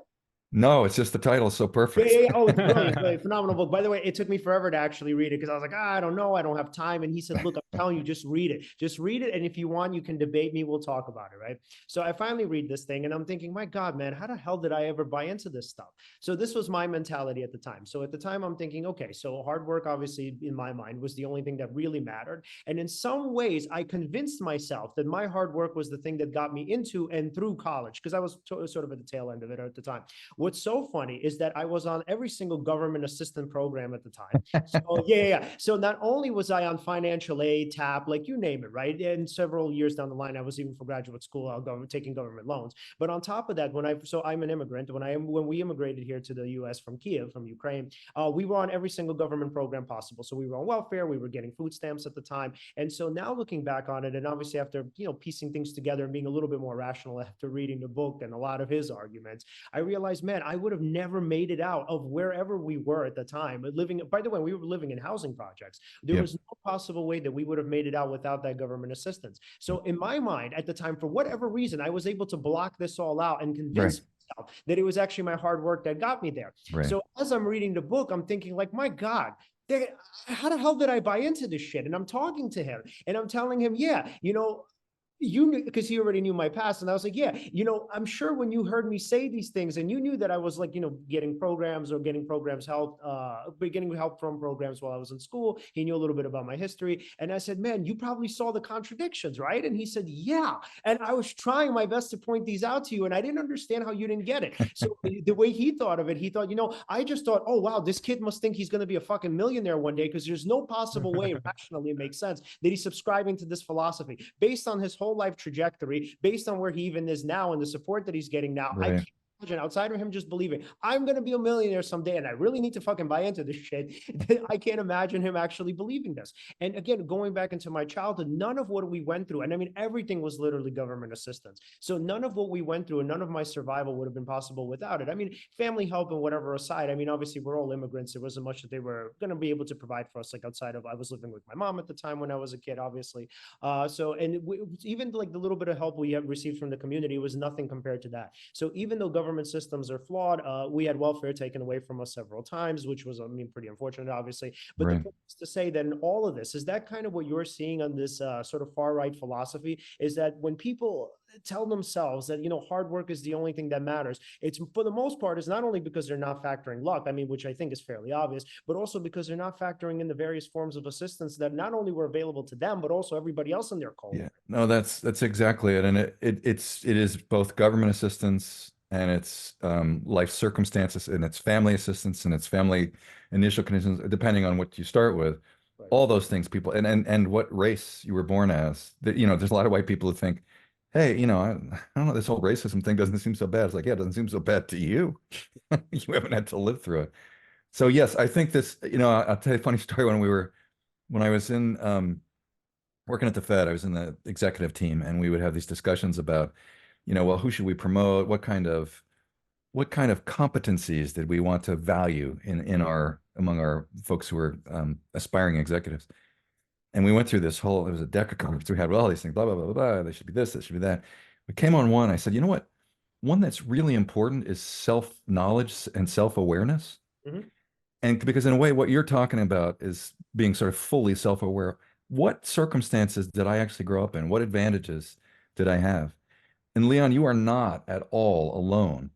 No, it's just the title is so perfect. Yeah. Oh, it's brilliant, brilliant, phenomenal book. By the way, it took me forever to actually read it because I was like, I don't know, I don't have time. And he said, look, I'm telling you, just read it. Just read it. And if you want, you can debate me. We'll talk about it, right? So I finally read this thing and I'm thinking, my God, man, how the hell did I ever buy into this stuff? So this was my mentality at the time. So at the time, I'm thinking, okay, so hard work, obviously, in my mind, was the only thing that really mattered. And in some ways, I convinced myself that my hard work was the thing that got me into and through college because I was sort of at the tail end of it at the time. What's so funny is that I was on every single government assistance program at the time. So yeah. So not only was I on financial aid, TAP, like you name it, right? And several years down the line, I was even for graduate school, taking government loans. But on top of that, so I'm an immigrant. When we immigrated here to the U.S. from Kiev, from Ukraine, we were on every single government program possible. So we were on welfare, we were getting food stamps at the time. And so now looking back on it, and obviously after piecing things together and being a little bit more rational after reading the book and a lot of his arguments, I realized, man, I would have never made it out of wherever we were at the time. By the way, we were living in housing projects. There was no possible way that we would have made it out without that government assistance. So in my mind at the time, for whatever reason, I was able to block this all out and convince myself that it was actually my hard work that got me there. Right. So as I'm reading the book, I'm thinking like, my God, how the hell did I buy into this shit? And I'm talking to him and I'm telling him, yeah, you knew, because he already knew my past. And I was like, yeah, I'm sure when you heard me say these things and you knew that I was like, getting programs or getting programs help, getting help from programs while I was in school. He knew a little bit about my history. And I said, man, you probably saw the contradictions, right? And he said, yeah. And I was trying my best to point these out to you. And I didn't understand how you didn't get it. So the way he thought of it, he thought, I just thought, oh, wow, this kid must think he's going to be a fucking millionaire one day, because there's no possible way rationally it makes sense that he's subscribing to this philosophy based on his whole life trajectory, based on where he even is now and the support that he's getting now. Right. I can't imagine, outside of him just believing I'm going to be a millionaire someday and I really need to fucking buy into this shit, I can't imagine him actually believing this. And again, going back into my childhood, none of what we went through, and I mean, everything was literally government assistance. So none of what we went through and none of my survival would have been possible without it. I mean, family help and whatever aside, I mean, obviously we're all immigrants. There wasn't much that they were going to be able to provide for us, like outside of, I was living with my mom at the time when I was a kid, obviously. Even like the little bit of help we have received from the community was nothing compared to that. So even though government systems are flawed, we had welfare taken away from us several times, which was, I mean, pretty unfortunate, obviously. But Right. the point is to say that in all of this, is that kind of what you're seeing on this sort of far right philosophy, is that when people tell themselves that, hard work is the only thing that matters, it's for the most part is not only because they're not factoring luck, I mean, which I think is fairly obvious, but also because they're not factoring in the various forms of assistance that not only were available to them, but also everybody else in their cohort. Yeah, no, that's exactly it. And it is both government assistance and it's life circumstances and it's family assistance and it's family initial conditions, depending on what you start with. Right. All those things people and what race you were born as. That, there's a lot of white people who think, hey, I don't know, this whole racism thing doesn't seem so bad. It's like, yeah, it doesn't seem so bad to you. You haven't had to live through it. So yes, I think this, I'll tell you a funny story when I was in working at the Fed, I was in the executive team, and we would have these discussions about, well, who should we promote? What kind of competencies did we want to value among our folks who were aspiring executives? And we went through this whole, it was a deck of cards. We had all these things, blah, blah, blah, blah, blah. They should be this, they should be that. We came on one. I said, you know what? One that's really important is self-knowledge and self-awareness. Mhm. And because in a way, what you're talking about is being sort of fully self-aware. What circumstances did I actually grow up in? What advantages did I have? And Leon, you are not at all alone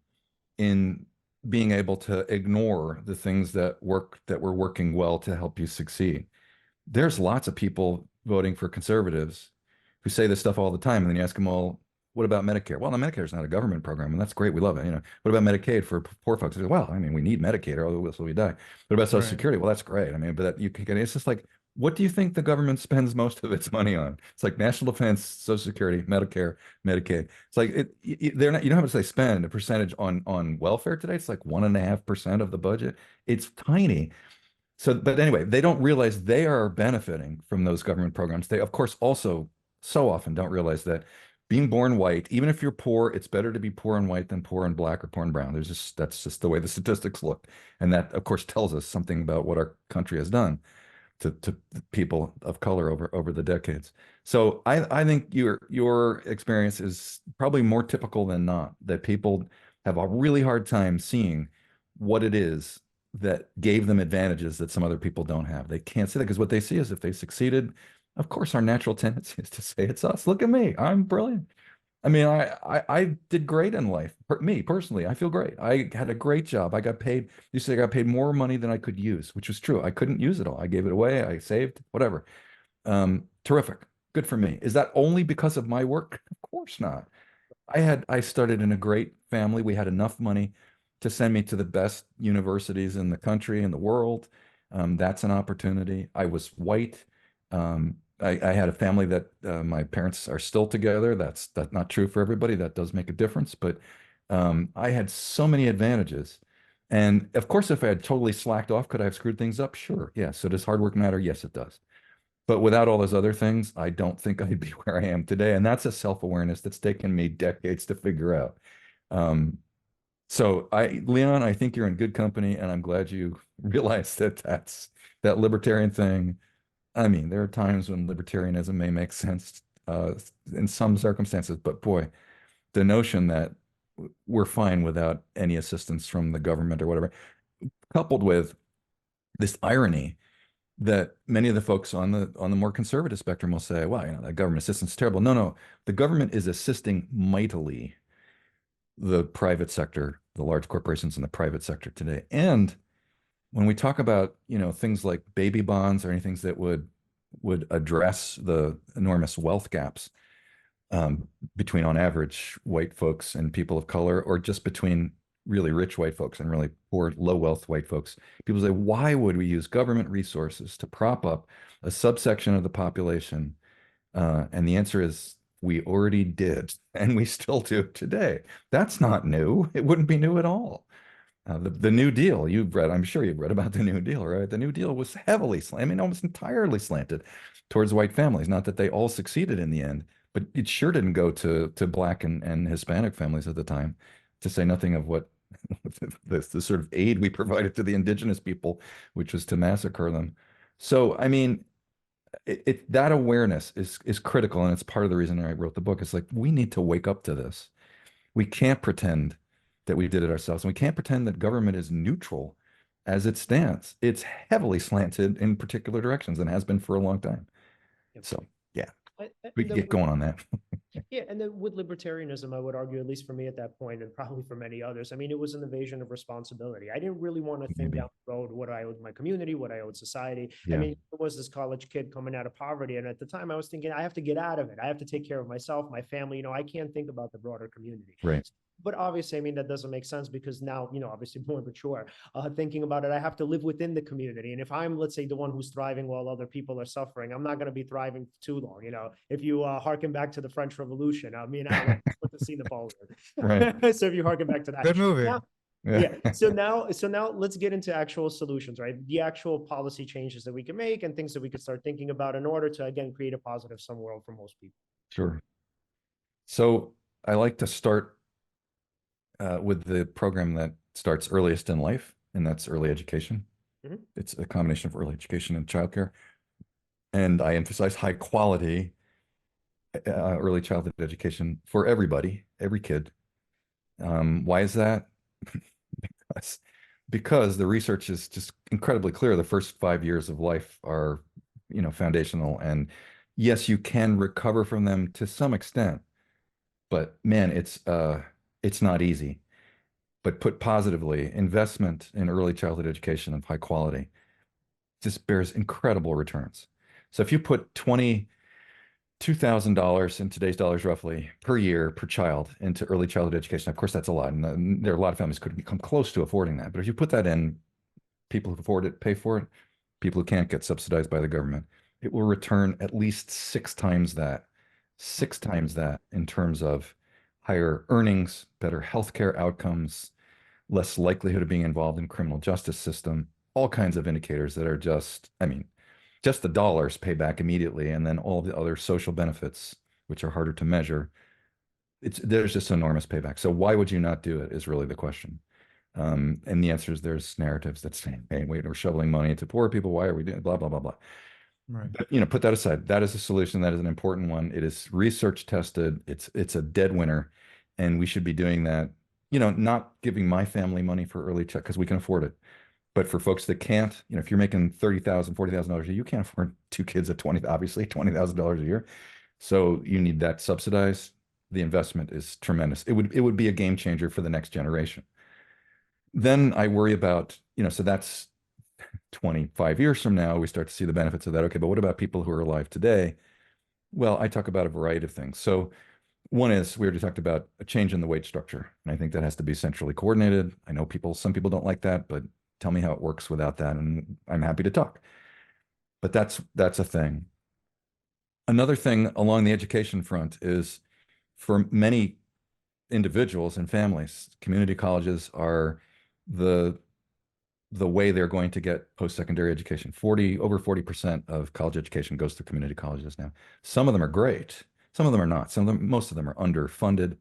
in being able to ignore the things that were working well to help you succeed. There's lots of people voting for conservatives who say this stuff all the time, and then you ask them, well, what about Medicare? Well, no, Medicare is not a government program, and that's great. We love it. What about Medicaid for poor folks? They say, well, I mean, we need Medicaid, or else we die. What about Social Security? Well, that's great. I mean, but that you can get. It's just like, what do you think the government spends most of its money on? It's like national defense, Social Security, Medicare, Medicaid. It's like they're not. You don't have to say spend a percentage on welfare today. It's like 1.5% of the budget. It's tiny. So, but anyway, they don't realize they are benefiting from those government programs. They, of course, also so often don't realize that being born white, even if you're poor, it's better to be poor and white than poor and black or poor and brown. That's just the way the statistics look. And that, of course, tells us something about what our country has done to people of color over the decades. So I think your experience is probably more typical than not, that people have a really hard time seeing what it is that gave them advantages that some other people don't have. They can't see that because what they see is if they succeeded, of course, our natural tendency is to say it's us. Look at me, I'm brilliant. I mean, I did great in life. Me personally, I feel great. I had a great job. I got paid. You say I got paid more money than I could use, which was true. I couldn't use it all. I gave it away. I saved, whatever. Terrific. Good for me. Is that only because of my work? Of course not. I started in a great family. We had enough money to send me to the best universities in the country and the world. That's an opportunity. I was white. I had a family that my parents are still together. That's not true for everybody. That does make a difference. But I had so many advantages. And of course, if I had totally slacked off, could I have screwed things up? Sure. Yeah. So does hard work matter? Yes, it does. But without all those other things, I don't think I'd be where I am today. And that's a self-awareness that's taken me decades to figure out. So Leon, I think you're in good company, and I'm glad you realized that libertarian thing. I mean, there are times when libertarianism may make sense in some circumstances, but boy, the notion that we're fine without any assistance from the government or whatever, coupled with this irony that many of the folks on the more conservative spectrum will say, well, that government assistance is terrible. No, no, the government is assisting mightily the private sector, the large corporations in the private sector today. And when we talk about, things like baby bonds or any things that would address the enormous wealth gaps between, on average, white folks and people of color, or just between really rich white folks and really poor, low wealth white folks. People say, why would we use government resources to prop up a subsection of the population? And the answer is, we already did, and we still do today. That's not new. It wouldn't be new at all. The New Deal, I'm sure you've read about the New Deal, right? The New Deal was heavily slanted, almost entirely slanted towards white families. Not that they all succeeded in the end, but it sure didn't go to Black and Hispanic families at the time, to say nothing of what the sort of aid we provided to the indigenous people, which was to massacre them. So, I mean, that awareness is critical, and it's part of the reason I wrote the book. It's like, we need to wake up to this. We can't pretend that we did it ourselves, and we can't pretend that government is neutral as it stands. It's heavily slanted in particular directions and has been for a long time. Yep. So, yeah, And we can get going on that. Yeah, and then with libertarianism, I would argue, at least for me at that point, and probably for many others, I mean, it was an evasion of responsibility. I didn't really want to think Maybe. down the road what I owed my community, what I owed society. I Yeah. mean, it was this college kid coming out of poverty, and at the time, I was thinking, I have to get out of it. I have to take care of myself, my family. I can't think about the broader community. Right. But obviously, I mean, that doesn't make sense, because now, obviously more mature, thinking about it, I have to live within the community. And if I'm, let's say, the one who's thriving while other people are suffering, I'm not going to be thriving too long. If you harken back to the French Revolution, I mean, I like to put the scene of Napoleon. Right. So if you harken back to that, Good movie. now, yeah. So now let's get into actual solutions, right? The actual policy changes that we can make and things that we could start thinking about in order to, again, create a positive sum world for most people. Sure. So I like to start with the program that starts earliest in life, and that's early education. Mhm. It's a combination of early education and childcare. And I emphasize high quality early childhood education for everybody, every kid. Why is that? because, because the research is just incredibly clear. The first 5 years of life are, foundational. And yes, you can recover from them to some extent, but man, it's not easy. But put positively, investment in early childhood education of high quality just bears incredible returns. So if you put $22,000 in today's dollars roughly per year per child into early childhood education, of course that's a lot, and there are a lot of families couldn't come close to affording that. But if you put that in, people who afford it pay for it. People who can't get subsidized by the government. It will return at least 6 times that in terms of higher earnings, better healthcare outcomes, less likelihood of being involved in criminal justice system, all kinds of indicators that are just, I mean, just the dollars pay back immediately, and then all the other social benefits, which are harder to measure. There's just enormous payback. So why would you not do it is really the question. And the answer is, there's narratives that say, hey, wait, we're shoveling money into poor people. Why are we doing blah, blah, blah, blah. Right. But, put that aside. That is a solution. That is an important one. It is research tested. It's a dead winner. And we should be doing that, not giving my family money for early check because we can afford it. But for folks that can't, if you're making $30,000, $40,000 a year, you can't afford 2 kids at obviously $20,000 a year. So you need that subsidized. The investment is tremendous. It would be a game changer for the next generation. Then I worry about, so that's 25 years from now, we start to see the benefits of that. Okay, but what about people who are alive today? Well, I talk about a variety of things. So one is, we already talked about a change in the wage structure. And I think that has to be centrally coordinated. I know some people don't like that, but tell me how it works without that, and I'm happy to talk. But that's a thing. Another thing along the education front is, for many individuals and families, community colleges are the way they're going to get post-secondary education. Over 40% of college education goes through community colleges now. Some of them are great. Some of them are not. Most of them are underfunded.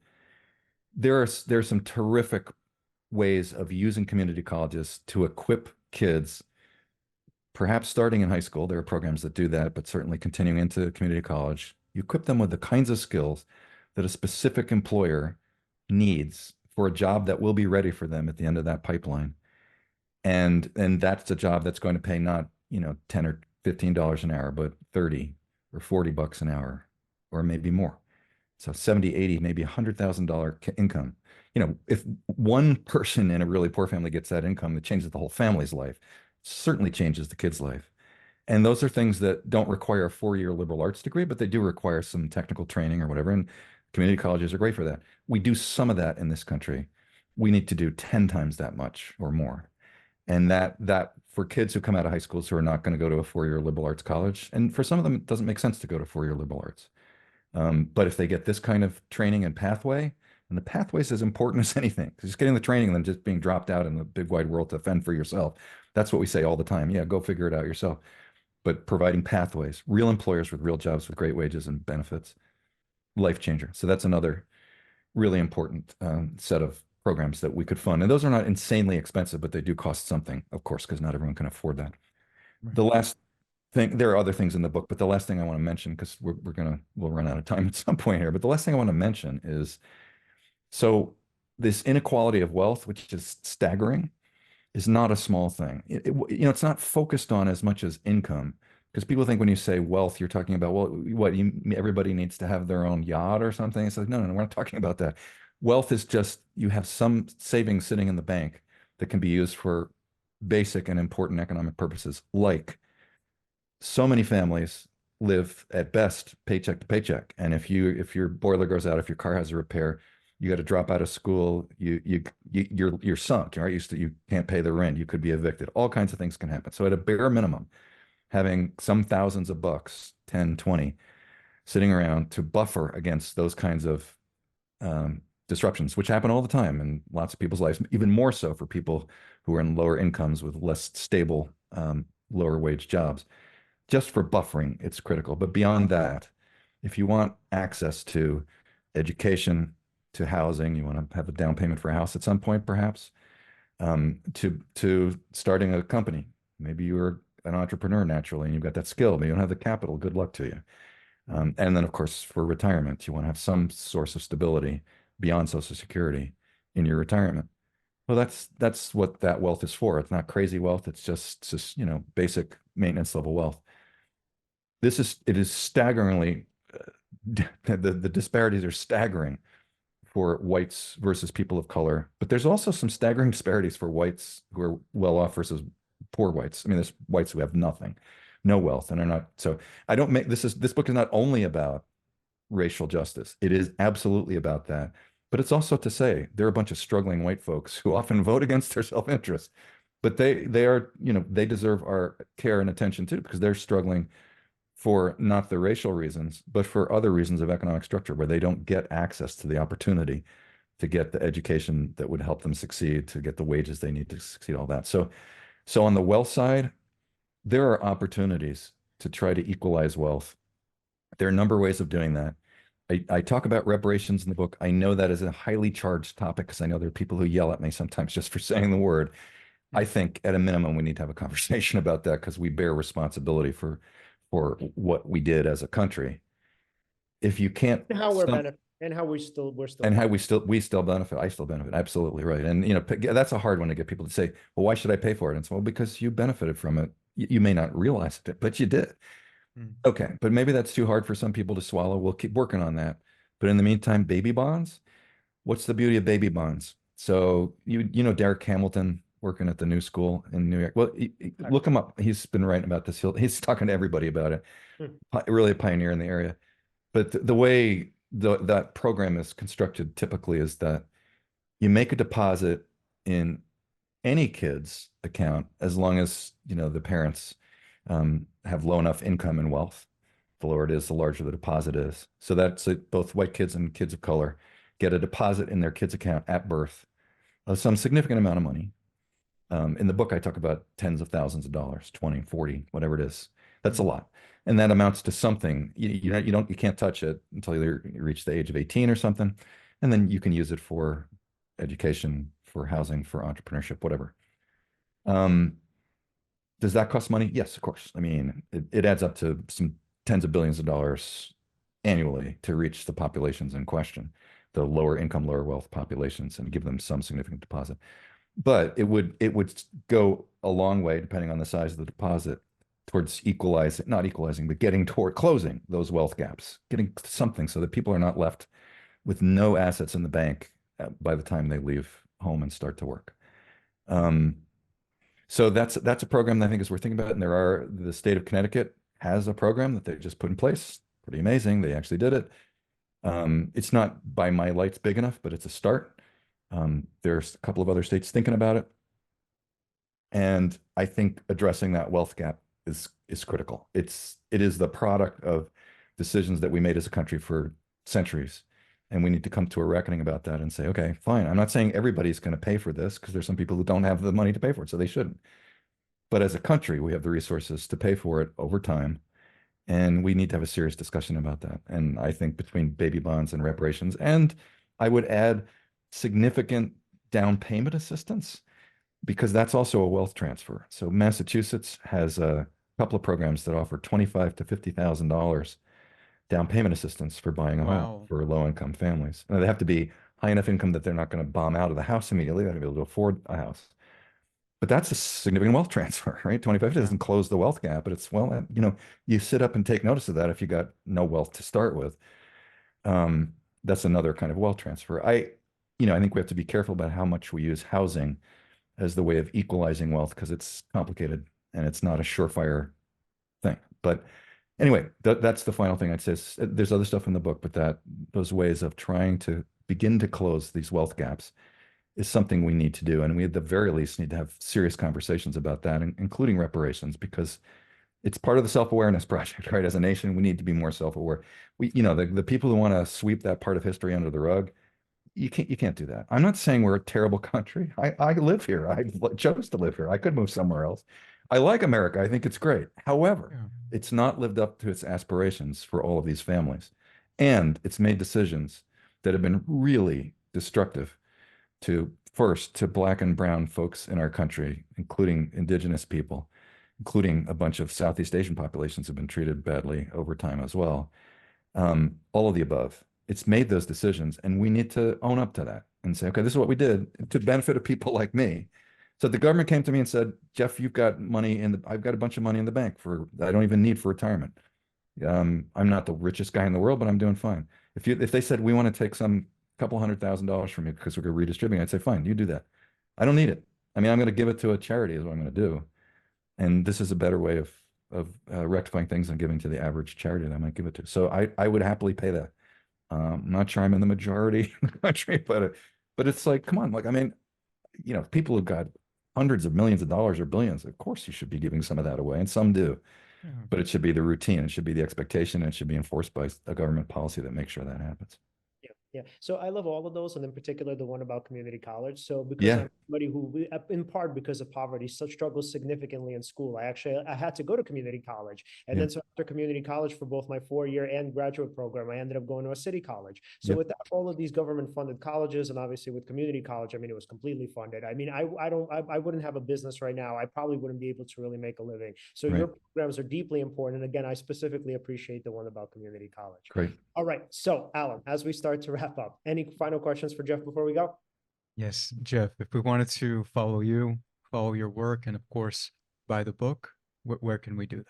There's some terrific ways of using community colleges to equip kids, perhaps starting in high school. There are programs that do that, but certainly continuing into community college. You equip them with the kinds of skills that a specific employer needs for a job that will be ready for them at the end of that pipeline. And that's a job that's going to pay not, 10 or $15 an hour, but 30 or 40 bucks an hour, or maybe more. So 70, 80, maybe $100,000 income. You know, if one person in a really poor family gets that income, it changes the whole family's life. Certainly changes the kid's life. And those are things that don't require a 4-year liberal arts degree, but they do require some technical training or whatever. And community colleges are great for that. We do some of that in this country. We need to do 10 times that much or more. And that for kids who come out of high schools who are not going to go to a 4-year liberal arts college, and for some of them, it doesn't make sense to go to 4-year liberal arts. But if they get this kind of training and pathway, and the pathway is as important as anything, just getting the training and then just being dropped out in the big wide world to fend for yourself. That's what we say all the time. Yeah, go figure it out yourself. But providing pathways, real employers with real jobs with great wages and benefits, life changer. So that's another really important set of programs that we could fund. And those are not insanely expensive, but they do cost something, of course, because not everyone can afford that. Right. The last thing, there are other things in the book, but the last thing I want to mention, because we'll run out of time at some point here, but the last thing I want to mention is, so this inequality of wealth, which is staggering, is not a small thing. You know, it's not focused on as much as income, because people think when you say wealth, you're talking about, well, everybody needs to have their own yacht or something. It's like, no, we're not talking about that. Wealth is just, you have some savings sitting in the bank that can be used for basic and important economic purposes. Like, so many families live at best paycheck to paycheck. And if your boiler goes out, if your car has a repair, you got to drop out of school, you're sunk, right? You can't pay the rent, you could be evicted. All kinds of things can happen. So at a bare minimum, having some thousands of bucks, 10, 20, sitting around to buffer against those kinds of disruptions, which happen all the time in lots of people's lives, even more so for people who are in lower incomes with less stable, lower wage jobs. Just for buffering, it's critical. But beyond that, if you want access to education, to housing, you want to have a down payment for a house at some point, perhaps, to starting a company. Maybe you're an entrepreneur naturally and you've got that skill, but you don't have the capital. Good luck to you. And then, of course, for retirement, you want to have some source of stability beyond Social Security in your retirement. Well, that's what that wealth is for. It's not crazy wealth. It's just basic maintenance level wealth. It is staggeringly, the disparities are staggering for whites versus people of color, but there's also some staggering disparities for whites who are well off versus poor whites. I mean, there's whites who have nothing, no wealth, and are not. So I don't make this book is not only about racial justice. It is absolutely about that, but it's also to say there are a bunch of struggling white folks who often vote against their self-interest, but they are, they deserve our care and attention too, because they're struggling for not the racial reasons, but for other reasons of economic structure where they don't get access to the opportunity to get the education that would help them succeed, to get the wages they need to succeed, all that. So on the wealth side, there are opportunities to try to equalize wealth. There are a number of ways of doing that. I talk about reparations in the book. I know that is a highly charged topic because I know there are people who yell at me sometimes just for saying the word. I think at a minimum, we need to have a conversation about that because we bear responsibility for what we did as a country. If you can't, And how we're benefit, and how we're still, and how we still benefit. I still benefit. Absolutely right. And that's a hard one to get people to say, well, why should I pay for it? And it's, well, because you benefited from it. You may not realize it, but you did. Okay, but maybe that's too hard for some people to swallow. We'll keep working on that. But in the meantime, baby bonds. What's the beauty of baby bonds? So you know Derek Hamilton, working at the New School in New York. Well, look him up. He's been writing about this. He's talking to everybody about it. Really a pioneer in the area. But the way that program is constructed typically is that you make a deposit in any kid's account as long as the parents have low enough income and wealth. The lower it is, the larger the deposit is. So that's it. Both white kids and kids of color get a deposit in their kid's account at birth of some significant amount of money. In the book, I talk about tens of thousands of dollars, 20, 40, whatever it is. That's a lot. And that amounts to something. You can't touch it until you reach the age of 18 or something. And then you can use it for education, for housing, for entrepreneurship, whatever. Does that cost money? Yes, of course. I mean, it adds up to some tens of billions of dollars annually to reach the populations in question, the lower income, lower wealth populations, and give them some significant deposit. But it would go a long way, depending on the size of the deposit, towards equalizing, not equalizing, but getting toward closing those wealth gaps, getting something so that people are not left with no assets in the bank by the time they leave home and start to work. So that's a program that I think is worth thinking about. And the state of Connecticut has a program that they just put in place. Pretty amazing. They actually did it. It's not by my lights big enough, but it's a start. There's a couple of other states thinking about it. And I think addressing that wealth gap is critical. It is the product of decisions that we made as a country for centuries. And we need to come to a reckoning about that and say, okay, fine. I'm not saying everybody's going to pay for this because there's some people who don't have the money to pay for it, so they shouldn't. But as a country, we have the resources to pay for it over time. And we need to have a serious discussion about that. And I think between baby bonds and reparations, and I would add significant down payment assistance, because that's also a wealth transfer. So Massachusetts has a couple of programs that offer $25,000 to $50,000 down payment assistance for buying a home for low-income families. Now, they have to be high enough income that they're not going to bomb out of the house immediately. They have to be able to afford a house. But that's a significant wealth transfer, right? 25 doesn't close the wealth gap, but it's, well, you sit up and take notice of that if you got no wealth to start with. That's another kind of wealth transfer. I think we have to be careful about how much we use housing as the way of equalizing wealth, because it's complicated and it's not a surefire thing. But anyway, that's the final thing I'd say. There's other stuff in the book, but those ways of trying to begin to close these wealth gaps is something we need to do. And we at the very least need to have serious conversations about that, including reparations, because it's part of the self-awareness project, right? As a nation, we need to be more self-aware. The people who want to sweep that part of history under the rug, you can't do that. I'm not saying we're a terrible country. I live here. I chose to live here. I could move somewhere else. I like America. I think it's great. However, it's not lived up to its aspirations for all of these families. And it's made decisions that have been really destructive to Black and brown folks in our country, including indigenous people, including a bunch of Southeast Asian populations have been treated badly over time as well. All of the above. It's made those decisions, and we need to own up to that and say, okay, this is what we did to benefit of people like me. So the government came to me and said, Jeff, I've got a bunch of money in the bank I don't even need for retirement. I'm not the richest guy in the world, but I'm doing fine. If they said, we want to take some couple $100,000 from you because we're going to redistribute, I'd say, fine, you do that. I don't need it. I mean, I'm going to give it to a charity is what I'm going to do. And this is a better way of rectifying things than giving to the average charity that I might give it to. So I would happily pay that. I'm not sure I'm in the majority in the country, but it's like, come on, like, I mean, people who've got hundreds of millions of dollars or billions, of course you should be giving some of that away, and some do. But it should be the routine, it should be the expectation, and it should be enforced by a government policy that makes sure that happens. Yeah. So I love all of those, and in particular, the one about community college. So because I'm somebody who, in part because of poverty, struggles significantly in school. I had to go to community college. And then so after community college for both my 4-year and graduate program, I ended up going to a city college. So without all of these government funded colleges, and obviously with community college, I mean, it was completely funded. I mean, I wouldn't have a business right now. I probably wouldn't be able to really make a living. So your programs are deeply important. And again, I specifically appreciate the one about community college. Great. All right. So Alan, as we start to wrap up, any final questions for Jeff before we go? Yes, Jeff, if we wanted to follow your work, and of course, buy the book, where can we do that?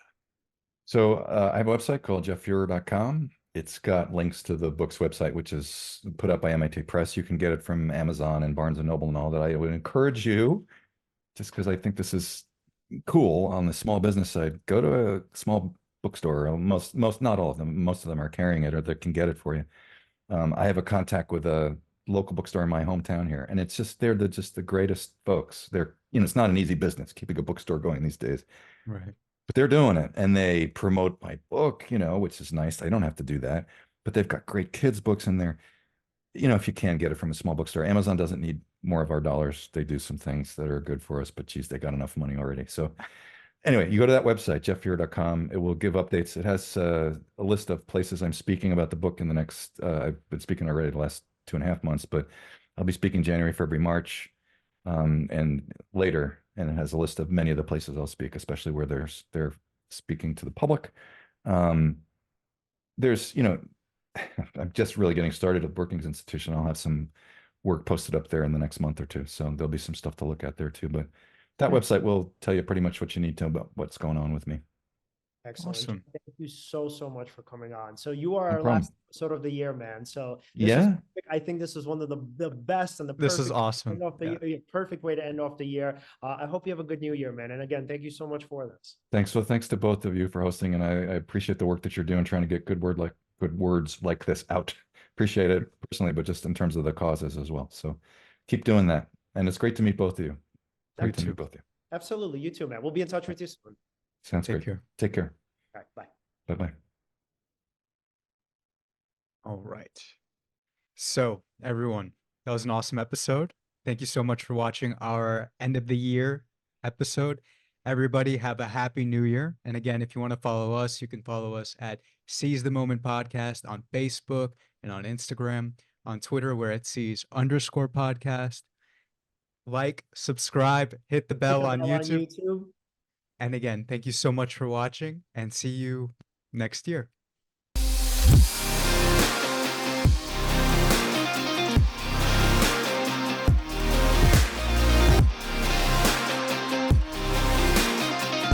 So I have a website called jefffuhrer.com. It's got links to the book's website, which is put up by MIT Press. You can get it from Amazon and Barnes & Noble and all that. I would encourage you, just because I think this is cool on the small business side, go to a small bookstore. Most, not all of them, most of them are carrying it or they can get it for you. I have a contact with a local bookstore in my hometown here, and they're just the greatest folks. It's not an easy business keeping a bookstore going these days. Right. But they're doing it, and they promote my book, which is nice. I don't have to do that, but they've got great kids' books in there. If you can get it from a small bookstore, Amazon doesn't need more of our dollars. They do some things that are good for us, but geez, they got enough money already. So anyway, you go to that website, jefffuhrer.com. It will give updates. It has a list of places I'm speaking about the book in the next, I've been speaking already the last 2.5 months, but I'll be speaking January, February, March, and later. And it has a list of many of the places I'll speak, especially where they're speaking to the public. I'm just really getting started at Brookings Institution. I'll have some work posted up there in the next month or two. So there'll be some stuff to look at there too. But that website will tell you pretty much what you need to know about what's going on with me. Excellent. Awesome. Thank you so much for coming on. So you are No our problem. last episode of the year, man. So this was Yeah. perfect. I think this is one of the best and the This is perfect awesome. end off the year, perfect way to end off the year. I hope you have a good new year, man. And again, thank you so much for this. Thanks. Well, thanks to both of you for hosting, and I appreciate the work that you're doing, trying to get good words like this out. Appreciate it personally, but just in terms of the causes as well. So keep doing that. And it's great to meet both of you. Great to too. meet both of you. Absolutely. You too, man. We'll be in touch with you soon. Sounds Take great. care. Take care. All right. Bye. Bye-bye. All right. So, everyone, that was an awesome episode. Thank you so much for watching our end of the year episode. Everybody have a happy new year. And again, if you want to follow us, you can follow us at Seize the Moment Podcast on Facebook and on Instagram. On Twitter, we're at Seize_podcast. Like, subscribe, hit the bell on YouTube. And again, thank you so much for watching and see you next year.